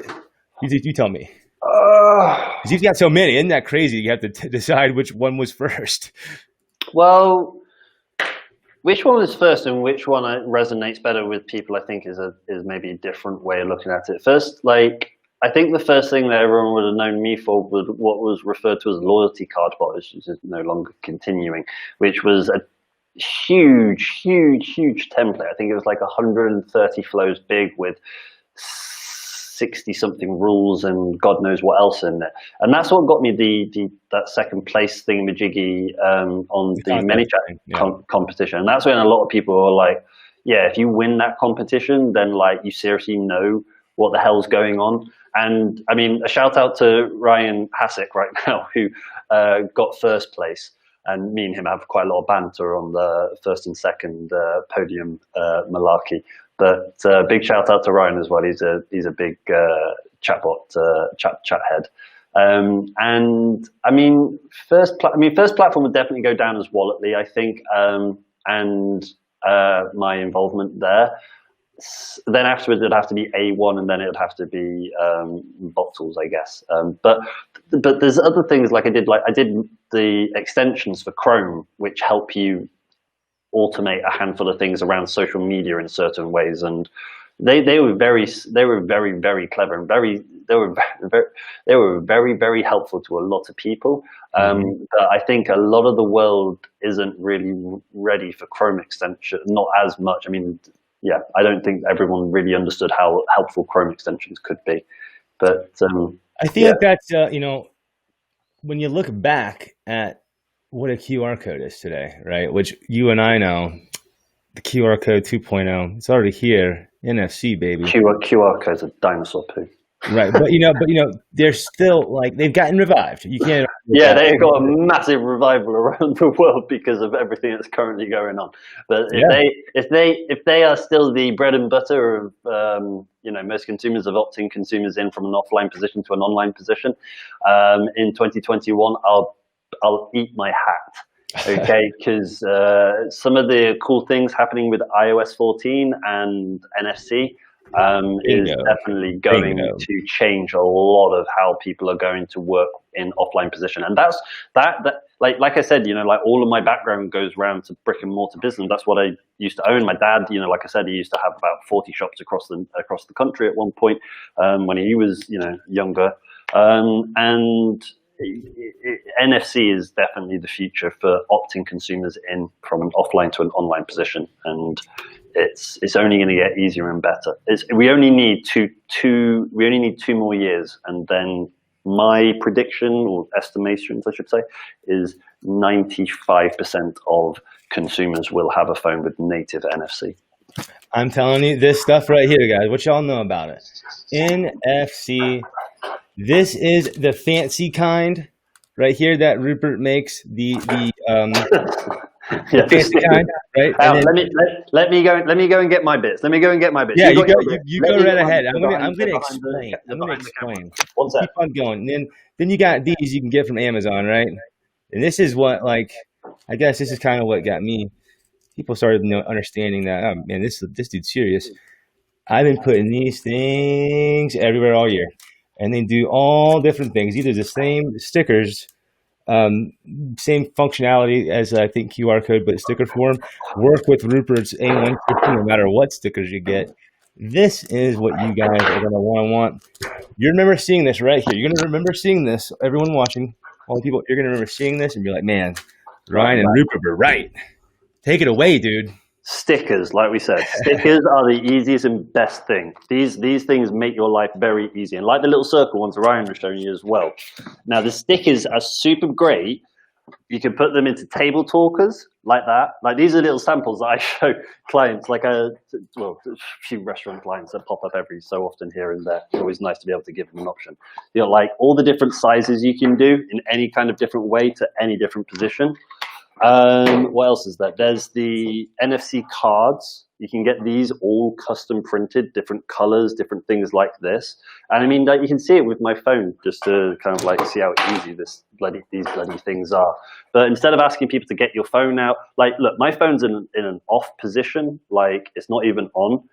You tell me. Because you've got so many, isn't that crazy? You have to decide which one was first. Well, which one was first and which one resonates better with people, I think is maybe a different way of looking at it. First, like, I think the first thing that everyone would have known me for was what was referred to as loyalty card bot, which is no longer continuing, which was a huge template. I think it was like 130 flows big with 60 something rules and God knows what else in there. And that's what got me that second place thingamajiggy on the ManyChat competition. And that's when a lot of people were like, if you win that competition, then like you seriously know what the hell's going on. And I mean, a shout out to Ryan Hassick right now, who got first place. And me and him have quite a lot of banter on the first and second podium malarkey. But big shout out to Ryan as well. He's a big chatbot chat head. And I mean, first platform would definitely go down as Walletly, I think, and my involvement there. Then afterwards it'd have to be A1, and then it would have to be bot tools, I guess. But there's other things, like I did the extensions for Chrome, which help you automate a handful of things around social media in certain ways, and they were very clever, and they were very helpful to a lot of people. But I think a lot of the world isn't really ready for Chrome extension, not as much. I mean, yeah, I don't think everyone really understood how helpful Chrome extensions could be. But I feel yeah, like that's when you look back at what a QR code is today, right? Which you and I know, the QR code 2.0, it's already here. NFC, baby. QR codes are dinosaur poo. Right. But they're still like they've gotten revived. You can't argue with Yeah, that. they've got a massive revival around the world because of everything that's currently going on. But Yeah. if they are still the bread and butter of most consumers of opting consumers in from an offline position to an online position, in 2021, I'll eat my hat. Okay, because some of the cool things happening with iOS 14 and NFC is Bingo. definitely going Bingo. to change a lot of how people are going to work in offline position. And that's that like I said, like all of my background goes around to brick and mortar business. That's what I used to own. My dad, like I said, he used to have about 40 shops across the country at one point when he was younger. And NFC is definitely the future for opting consumers in from an offline to an online position, and it's only going to get easier and better. We only need two more years, and then my prediction or estimations, I should say, is 95% of consumers will have a phone with native NFC. I'm telling you this stuff right here, guys. What y'all know about it? NFC. This is the fancy kind right here that Rupert makes. The Yeah, fancy kind, right? Al, And then let me go and get my bits. Let me go and get my bits. yeah, You got your bit. you Let go me right get my ahead. bits. I'm gonna explain. I'm gonna Behind the camera. explain. One sec. Keep on going. And then you got these you can get from Amazon, right? And this is what I guess this is kind of what got me. People started understanding that oh man, this dude's serious. I've been putting these things everywhere all year, and they do all different things. Either the same stickers, um, same functionality as I think QR code, but sticker form. Work with Rupert's A1 system, no matter what stickers you get. This is what you guys are gonna want. You remember seeing this right here. You're gonna remember seeing this. Everyone watching, all the people, you're gonna remember seeing this and be like, "Man, Ryan and Rupert were right. Take it away, dude." Stickers, like we said, stickers are the easiest and best thing. These things make your life very easy, and like the little circle ones Ryan was showing you as well. Now the stickers are super great. You can put them into table talkers like that. Like these are little samples that I show clients, like a few restaurant clients that pop up every so often here and there. It's always nice to be able to give them an option. Like all the different sizes you can do in any kind of different way to any different position. What else is there? There's the NFC cards. You can get these all custom printed, different colors, different things like this. And I mean, like, you can see it with my phone, just to kind of like see how easy these bloody things are. But instead of asking people to get your phone out, like, look, my phone's in an off position, like it's not even on,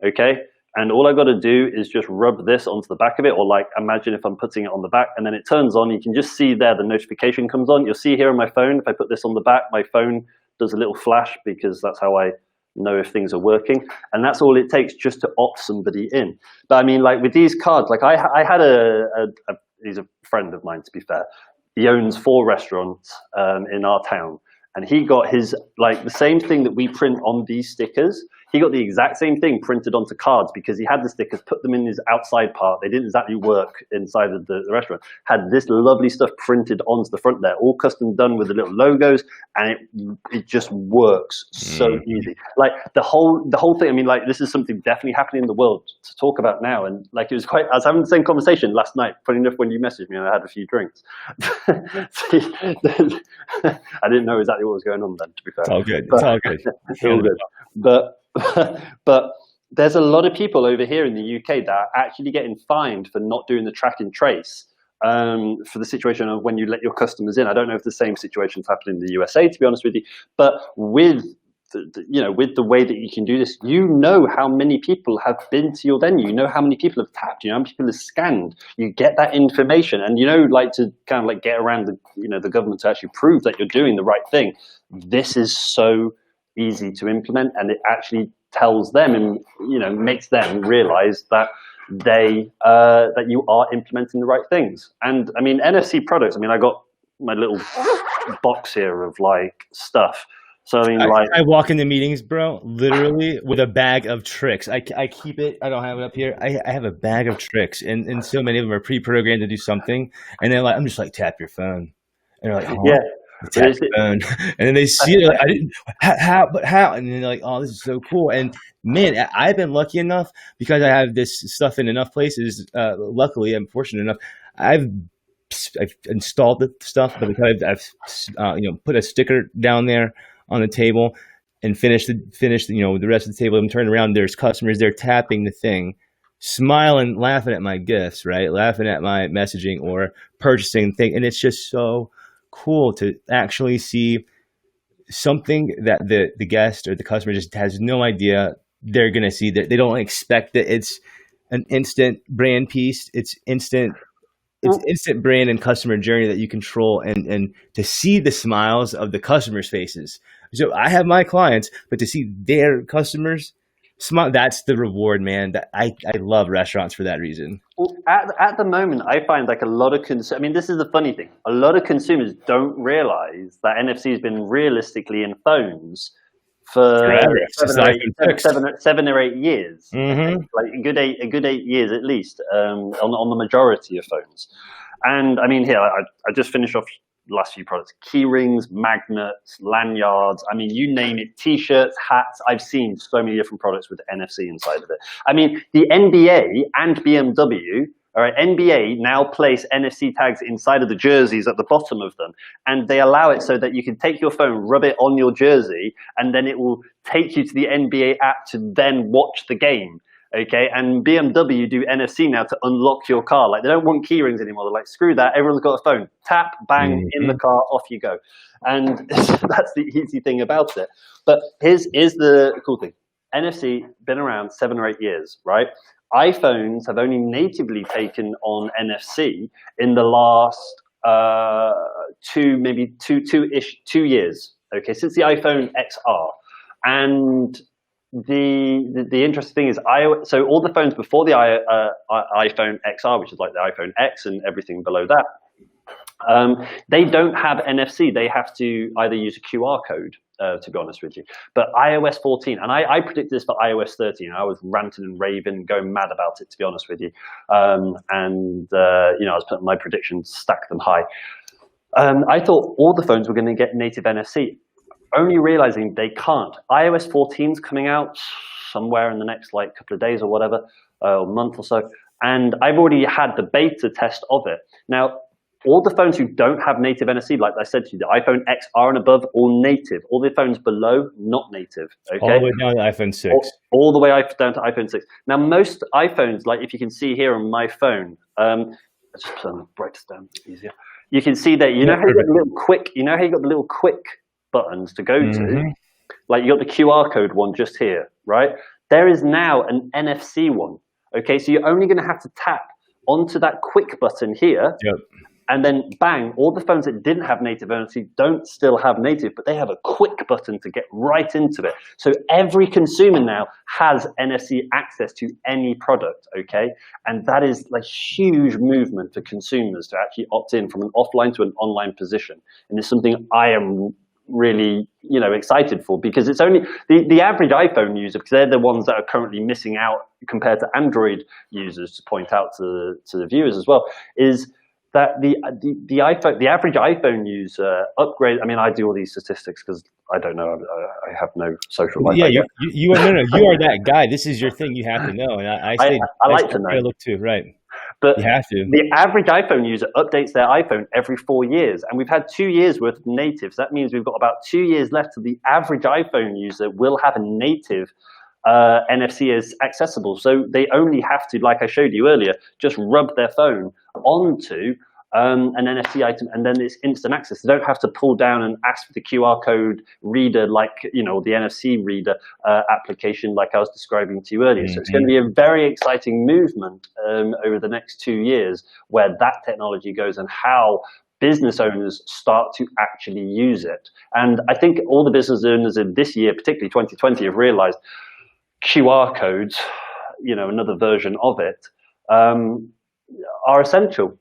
okay? And all I got to do is just rub this onto the back of it, or like imagine if I'm putting it on the back and then it turns on. You can just see there the notification comes on. You'll see here on my phone, if I put this on the back, my phone does a little flash because that's how I know if things are working. And that's all it takes just to opt somebody in. But I mean, like with these cards, like I had he's a friend of mine, to be fair. He owns 4 restaurants in our town. And he got his, like the same thing that we print on these stickers, he got the exact same thing printed onto cards because he had the stickers, put them in his outside part. They didn't exactly work inside of the restaurant. Had this lovely stuff printed onto the front there, all custom done with the little logos, and it just works so easy. Like the whole thing, I mean, like this is something definitely happening in the world to talk about now. And like it was quite, I was having the same conversation last night, funny enough, when you messaged me and I had a few drinks. I didn't know exactly what was going on then, to be fair. It's all good. It's all good. It's all good. But there's a lot of people over here in the UK that are actually getting fined for not doing the track and trace for the situation of when you let your customers in. I don't know if the same situation's happening in the USA, to be honest with you, but with with the way that you can do this, how many people have been to your venue, how many people have tapped, how many people have scanned. You get that information, and like to kind of like get around the government to actually prove that you're doing the right thing. This is so easy to implement, and it actually tells them and makes them realize that that you are implementing the right things. And I mean, NFC products, I mean, I got my little box here of like stuff. So I mean, I, like, I walk into meetings, bro, literally with a bag of tricks. I keep it. I don't have it up here. I have a bag of tricks, and so many of them are pre-programmed to do something. And then like I'm just like tap your phone, and they're like, huh? yeah, You but tap your phone, and then they see it. Like, I didn't. How? But how? And then they're like, oh, this is so cool. And man, I've been lucky enough because I have this stuff in enough places. Luckily, I'm fortunate enough. I've I've installed the stuff, but I've put a sticker down there on the table and finished the rest of the table. I'm turning around. There's customers. They're tapping the thing, smiling, laughing at my gifts, right? Laughing at my messaging or purchasing thing, and it's just so cool to actually see something that the guest or the customer just has no idea they're gonna see, that they don't expect that it's an instant brand piece. It's instant brand and customer journey that you control, and to see the smiles of the customers' faces. So I have my clients, but to see their customers smile, that's the reward, man. That I love restaurants for that reason. well, at the moment, I find like a lot of I mean, this is the funny thing. A lot of consumers don't realize that NFC has been realistically in phones for Forever. It's just the iPhone 6. 7 or 8 years. Okay, Mm-hmm. like a good 8 years at least on the majority of phones. And I mean, here I just finished off the last few products: key rings, magnets, lanyards. I mean, you name it. T-shirts, hats. I've seen so many different products with NFC inside of it. I mean, the NBA and BMW. All right, NBA now place NFC tags inside of the jerseys at the bottom of them, and they allow it so that you can take your phone, rub it on your jersey, and then it will take you to the NBA app to then watch the game. Okay, and BMW do NFC now to unlock your car. Like, they don't want key rings anymore. They're like, screw that. Everyone's got a phone. Tap, bang, in the Mm-hmm. car, off you go. And that's the easy thing about it. But here's the cool thing. NFC been around 7 or 8 years, right? iPhones have only natively taken on NFC in the last two years. Okay, since the iPhone XR. And the interesting thing is, so all the phones before the iPhone XR, which is like the iPhone X and everything below that, they don't have NFC. They have to either use a QR code, to be honest with you. But iOS 14, and I predicted this for iOS 13. I was ranting and raving, going mad about it, to be honest with you. I was putting my predictions, stack them high. I thought all the phones were going to get native NFC, only realizing they can't. iOS 14 is coming out somewhere in the next couple of days or whatever, or month or so, and I've already had the beta test of it. Now, all the phones who don't have native NFC, like I said to you, the iPhone XR and above, all native. All the phones below, not native. Okay, All the way down to iPhone 6. all the way down to iPhone 6. Now, most iPhones, like if you can see here on my phone, let's just put on the brightest down, easier. You can see that you know how you got the little quick buttons to go to, like you got the QR code one just here, right? There is now an NFC one. Okay, so you're only going to have to tap onto that quick button here, Yep. and then bang, all the phones that didn't have native NFC don't still have native, but they have a quick button to get right into it. So every consumer now has NFC access to any product, okay? And that is a huge movement for consumers to actually opt in from an offline to an online position. And it's something I am really excited for, because it's only the average iPhone user, because they're the ones that are currently missing out compared to Android users, to point out to the viewers as well, is that the average iPhone user upgrade. I mean, I do all these statistics because I don't know. I have no social life. Yeah, you are you are that guy. This is your thing. You have to know, and I like to know. Look too, right? But you have to. The average iPhone user updates their iPhone every 4 years, and we've had 2 years worth of natives. That means we've got about 2 years left till the average iPhone user will have a native NFC as accessible. So they only have to, like I showed you earlier, just rub their phone onto an NFC item, and then it's instant access. They don't have to pull down and ask for the QR code reader, like the NFC reader application, like I was describing to you earlier. So it's going to be a very exciting movement over the next 2 years, where that technology goes and how business owners start to actually use it. And I think all the business owners in this year, particularly 2020, have realized QR codes, another version of it, are essential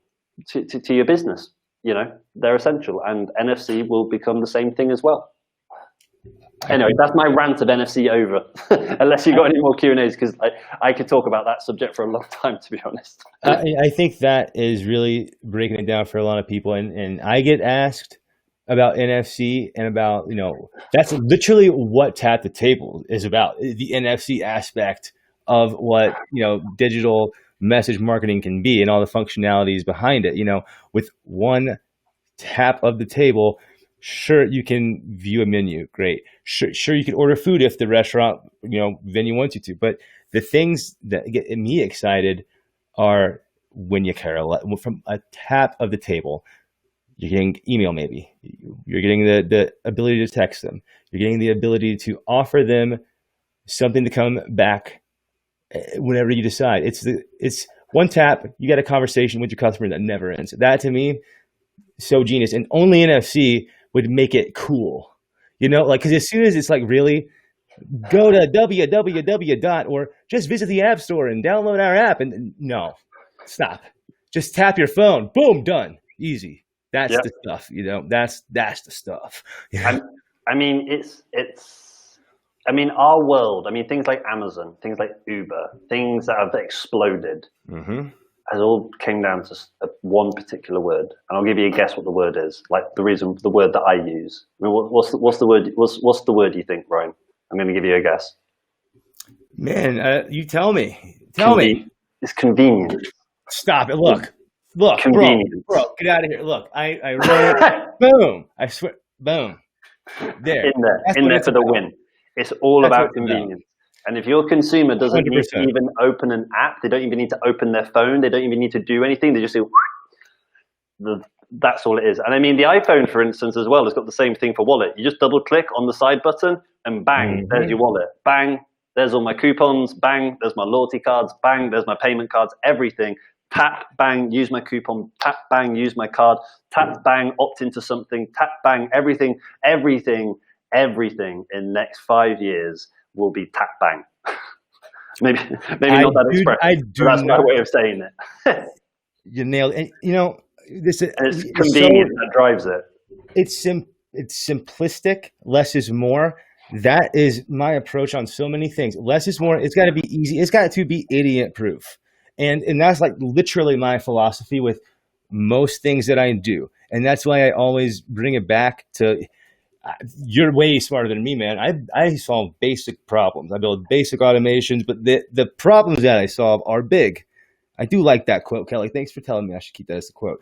to your business. They're essential, and NFC will become the same thing as well. Anyway, that's my rant of NFC over. Unless you got any more Q&As, because I could talk about that subject for a long time, to be honest. I think that is really breaking it down for a lot of people. And I get asked about NFC and about, that's literally what Tap the Table is about, the NFC aspect of what, digital message marketing can be and all the functionalities behind it. With one tap of the table, sure, you can view a menu. Great. Sure, you can order food if the restaurant, venue wants you to. But the things that get me excited are when you care from a tap of the table. You're getting email, maybe. You're getting the ability to text them. You're getting the ability to offer them something to come back whenever you decide. It's one tap. You got a conversation with your customer that never ends. That to me, so genius. And only NFC would make it cool. Because as soon as it's like, really, go to www. Or just visit the app store and download our app. And no, stop. Just tap your phone. Boom, done. Easy. That's the stuff, that's the stuff. Our world, things like Amazon, things like Uber, things that have exploded, has all came down to one particular word. And I'll give you a guess what the word is. Like the word that I use. What's the word? What's the word you think, Ryan? I'm going to give you a guess. Man, you tell me. Tell me. It's convenient. Stop it. Look, bro, get out of here. Look, I wrote, boom. I swear, boom. There. In there for the win. It's all about convenience. And if your consumer doesn't 100%. Need to even open an app, they don't even need to open their phone, they don't even need to do anything, they just say, that's all it is. And the iPhone, for instance, as well, has got the same thing for wallet. You just double click on the side button and bang, there's your wallet. Bang, there's all my coupons. Bang, there's my loyalty cards. Bang, there's my payment cards, everything. Tap, bang, use my coupon. Tap, bang, use my card. Tap, bang, opt into something. Tap, bang, everything in the next 5 years will be tap, bang. maybe not that expression, but that's my way of saying it. You nailed it. And, it's convenience that drives it. It's simplistic. Less is more. That is my approach on so many things. Less is more. It's got to be easy. It's got to be idiot proof. And that's like literally my philosophy with most things that I do. And that's why I always bring it back to, you're way smarter than me, man. I solve basic problems. I build basic automations, but the problems that I solve are big. I do like that quote, Kelly. Thanks for telling me I should keep that as a quote.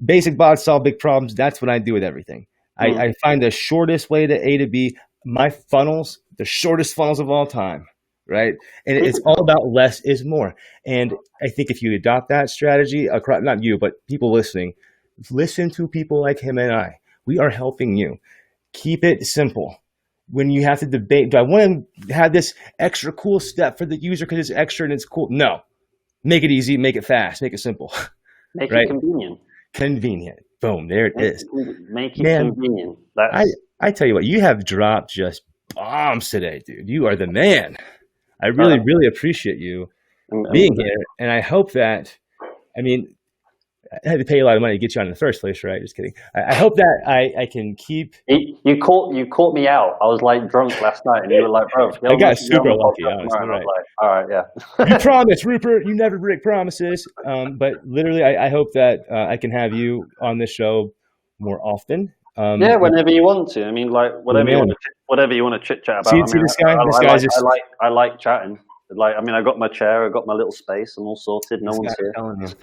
Basic bots solve big problems. That's what I do with everything. I find the shortest way to A to B. My funnels, the shortest funnels of all time, right? And it's all about less is more. And I think if you adopt that strategy, not you, but people listening, listen to people like him and I. We are helping you. Keep it simple. When you have to debate, do I want to have this extra cool step for the user because it's extra and it's cool? No. Make it easy, make it fast, make it simple. Make it convenient. Convenient. Boom, there it is. Make it convenient. I tell you what, you have dropped just bombs today, dude. You are the man. I really, really appreciate you being here. And I hope that, I had to pay a lot of money to get you on in the first place, right? Just kidding. I hope that I can keep. You caught me out. I was like drunk last night, and you were like, "Bro, I got super lucky." Honestly, right. Like, all right, yeah. You promised, Rupert. You never break promises. But literally, I hope that I can have you on this show more often. Yeah, whenever you want to. Whatever you want to chit chat about. See this guy. I like chatting. I got my chair. I got my little space. I'm all sorted. No one's here.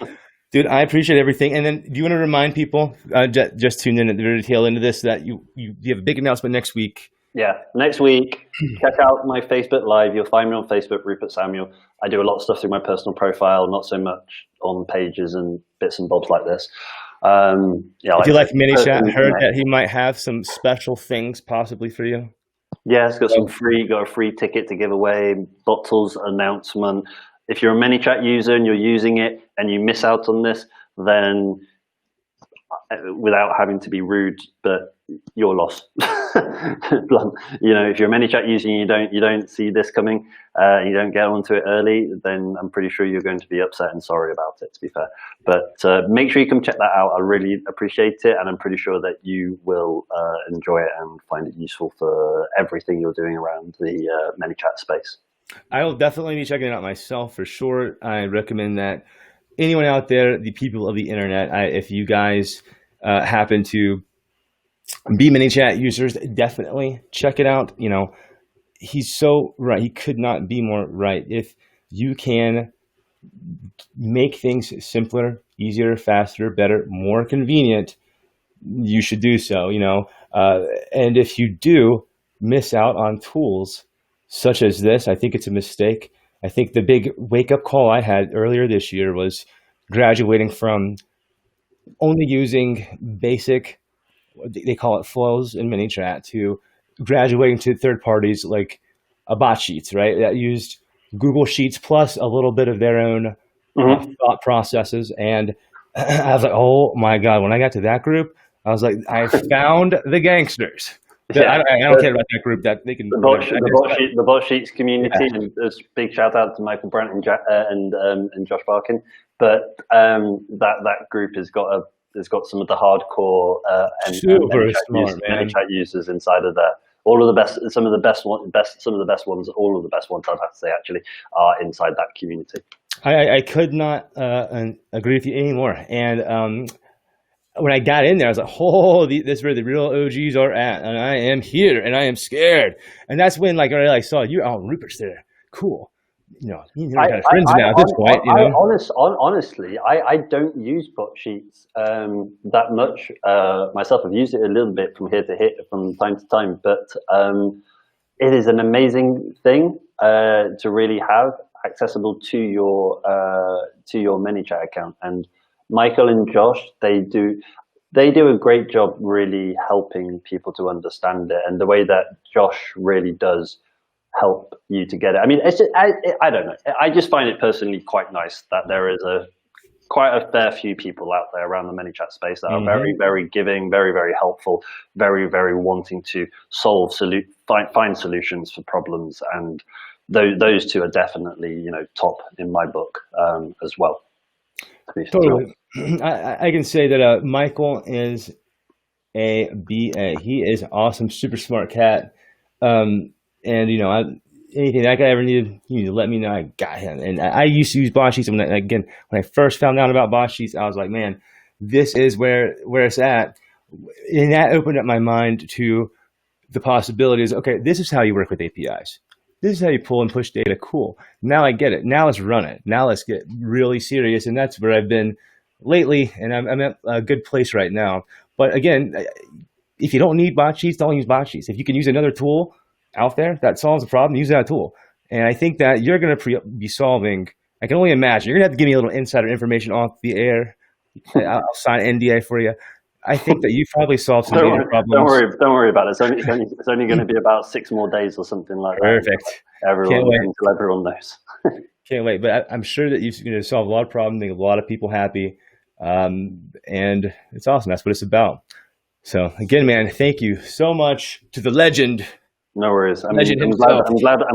Dude, I appreciate everything. And then do you want to remind people, just tuned in at the very tail end of this, that you have a big announcement next week? Yeah, next week, check out my Facebook Live. You'll find me on Facebook, Rupert Samuel. I do a lot of stuff through my personal profile, not so much on pages and bits and bobs like this. Do you like Mini Chat? I heard that he might have some special things possibly for you. Yeah, it's got a free ticket to give away, bottles announcement. If you're a ManyChat user and you're using it and you miss out on this, then without having to be rude, but you're lost. If you're a ManyChat user and you don't see this coming, you don't get onto it early, then I'm pretty sure you're going to be upset and sorry about it, to be fair. But make sure you come check that out. I really appreciate it, and I'm pretty sure that you will enjoy it and find it useful for everything you're doing around the ManyChat space. I will definitely be checking it out myself for sure. I recommend that anyone out there, the people of the internet, if you guys happen to be ManyChat users, definitely check it out. He's so right. He could not be more right. If you can make things simpler, easier, faster, better, more convenient, you should do so. And if you do miss out on tools such as this, I think it's a mistake. I think the big wake up call I had earlier this year was graduating from only using basic, they call it flows in ManyChat, to graduating to third parties like Bot Sheets, right? That used Google Sheets plus a little bit of their own Mm-hmm. thought processes. And I was like, oh my God, when I got to that group, I was like, I found the gangsters. Yeah. I don't care about that group. That they can whatever. The bot sheets community, Yeah. and there's big shout out to Michael Brandt and Josh Barkin. But that group has got some of the hardcore and Super smart, man. ManyChat users inside of there. All of the best, some of the best some of the best ones, all of the best ones I'd have to say actually are inside that community. I could not agree with you anymore. And when I got in there, I was like, "Oh, this is where the real OGs are at, and I am here, and I am scared." And that's when, like, I saw you. Oh, Rupert's there. Cool. You're kind of friends now at this point. Honestly, I don't use bot sheets that much myself. I've used it a little bit from here to here, from time to time, but it is an amazing thing to really have accessible to your ManyChat account. And Michael and Josh, they do a great job really helping people to understand it, and the way that Josh really does help you to get it. I mean, it's just, I don't know. I just find it personally quite nice that there is quite a fair few people out there around the ManyChat space that are very, very giving, very, very helpful, very, very wanting to find solutions for problems, and those two are definitely top in my book as well. Totally. I can say that Michael is a BA. He is awesome, super smart cat. And anything that guy ever needed, you need to let me know. I got him. And I used to use bot sheets. When I first found out about bot sheets, I was like, man, this is where it's at. And that opened up my mind to the possibilities. Okay, this is how you work with APIs. This is how you pull and push data. Cool. Now I get it. Now let's run it. Now let's get really serious. And that's where I've been lately. And I'm at a good place right now. But again, if you don't need bot sheets, don't use bot sheets. If you can use another tool out there that solves the problem, use that tool. And I think that you're going to be solving, I can only imagine, you're going to have to give me a little insider information off the air. I'll sign NDA for you. I think that you probably solved some data problems. Don't worry about it. It's only going to be about 6 more days or something like that. Perfect. Until everyone knows. Can't wait. But I'm sure that you're going to solve a lot of problems, make a lot of people happy. And it's awesome. That's what it's about. So again, man, thank you so much to the legend. No worries. I'm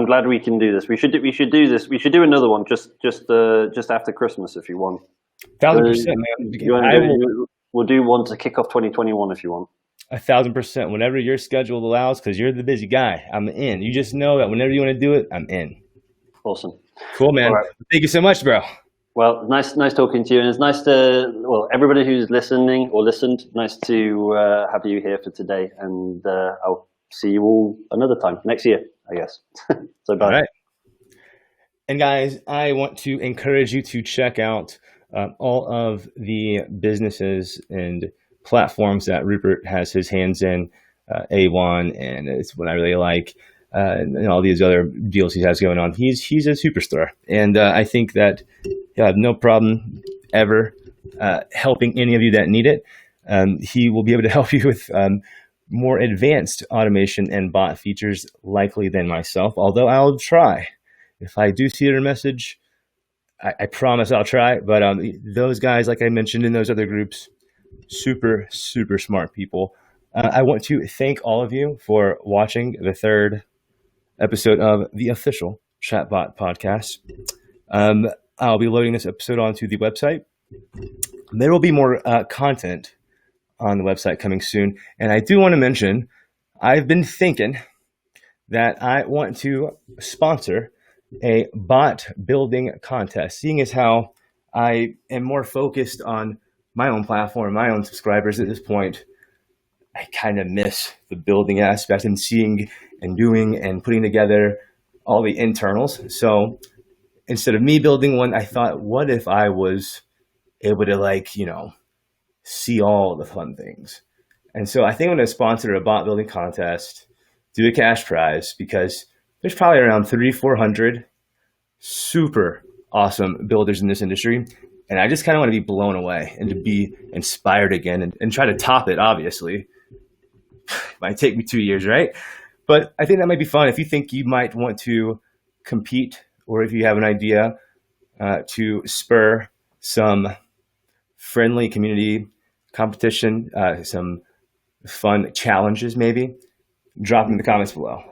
glad we can do this. We should do this. We should do another one just after Christmas if you want. 1,000%, man. We'll do one to kick off 2021 if you want. 1,000%. Whenever your schedule allows, because you're the busy guy, I'm in. You just know that whenever you want to do it, I'm in. Awesome. Cool, man. Right. Thank you so much, bro. Well, nice talking to you, and it's nice to everybody who's listening or listened. Nice to have you here for today, and I'll see you all another time next year, I guess. So bye. All right. And guys, I want to encourage you to check out all of the businesses and platforms that Rupert has his hands in, A1, and it's what I really like, and all these other deals he has going on. He's a superstar, and I think that he'll have no problem ever helping any of you that need it. He will be able to help you with more advanced automation and bot features likely than myself, although I'll try. If I do see your message, I promise I'll try. But those guys, like I mentioned in those other groups, super, super smart people. I want to thank all of you for watching the third episode of the official ChatBot podcast. I'll be loading this episode onto the website. There will be more content on the website coming soon. And I do want to mention, I've been thinking that I want to sponsor a bot building contest, seeing as how I am more focused on my own platform, my own subscribers at this point. I kind of miss the building aspect and seeing and doing and putting together all the internals. So instead of me building one, I thought, what if I was able to see all the fun things? And so I think I'm going to sponsor a bot building contest, do a cash prize, because there's probably around 400 super awesome builders in this industry. And I just kind of want to be blown away and to be inspired again and try to top it, obviously. Might take me 2 years, right? But I think that might be fun. If you think you might want to compete, or if you have an idea to spur some friendly community competition, some fun challenges maybe, drop them in the comments below.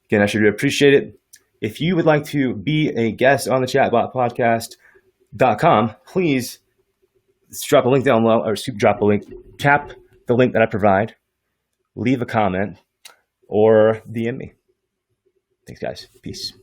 Again, I should appreciate it. If you would like to be a guest on the Chatbot Podcast.com, please drop a link down below, or tap the link that I provide, leave a comment, or DM me. Thanks, guys. Peace.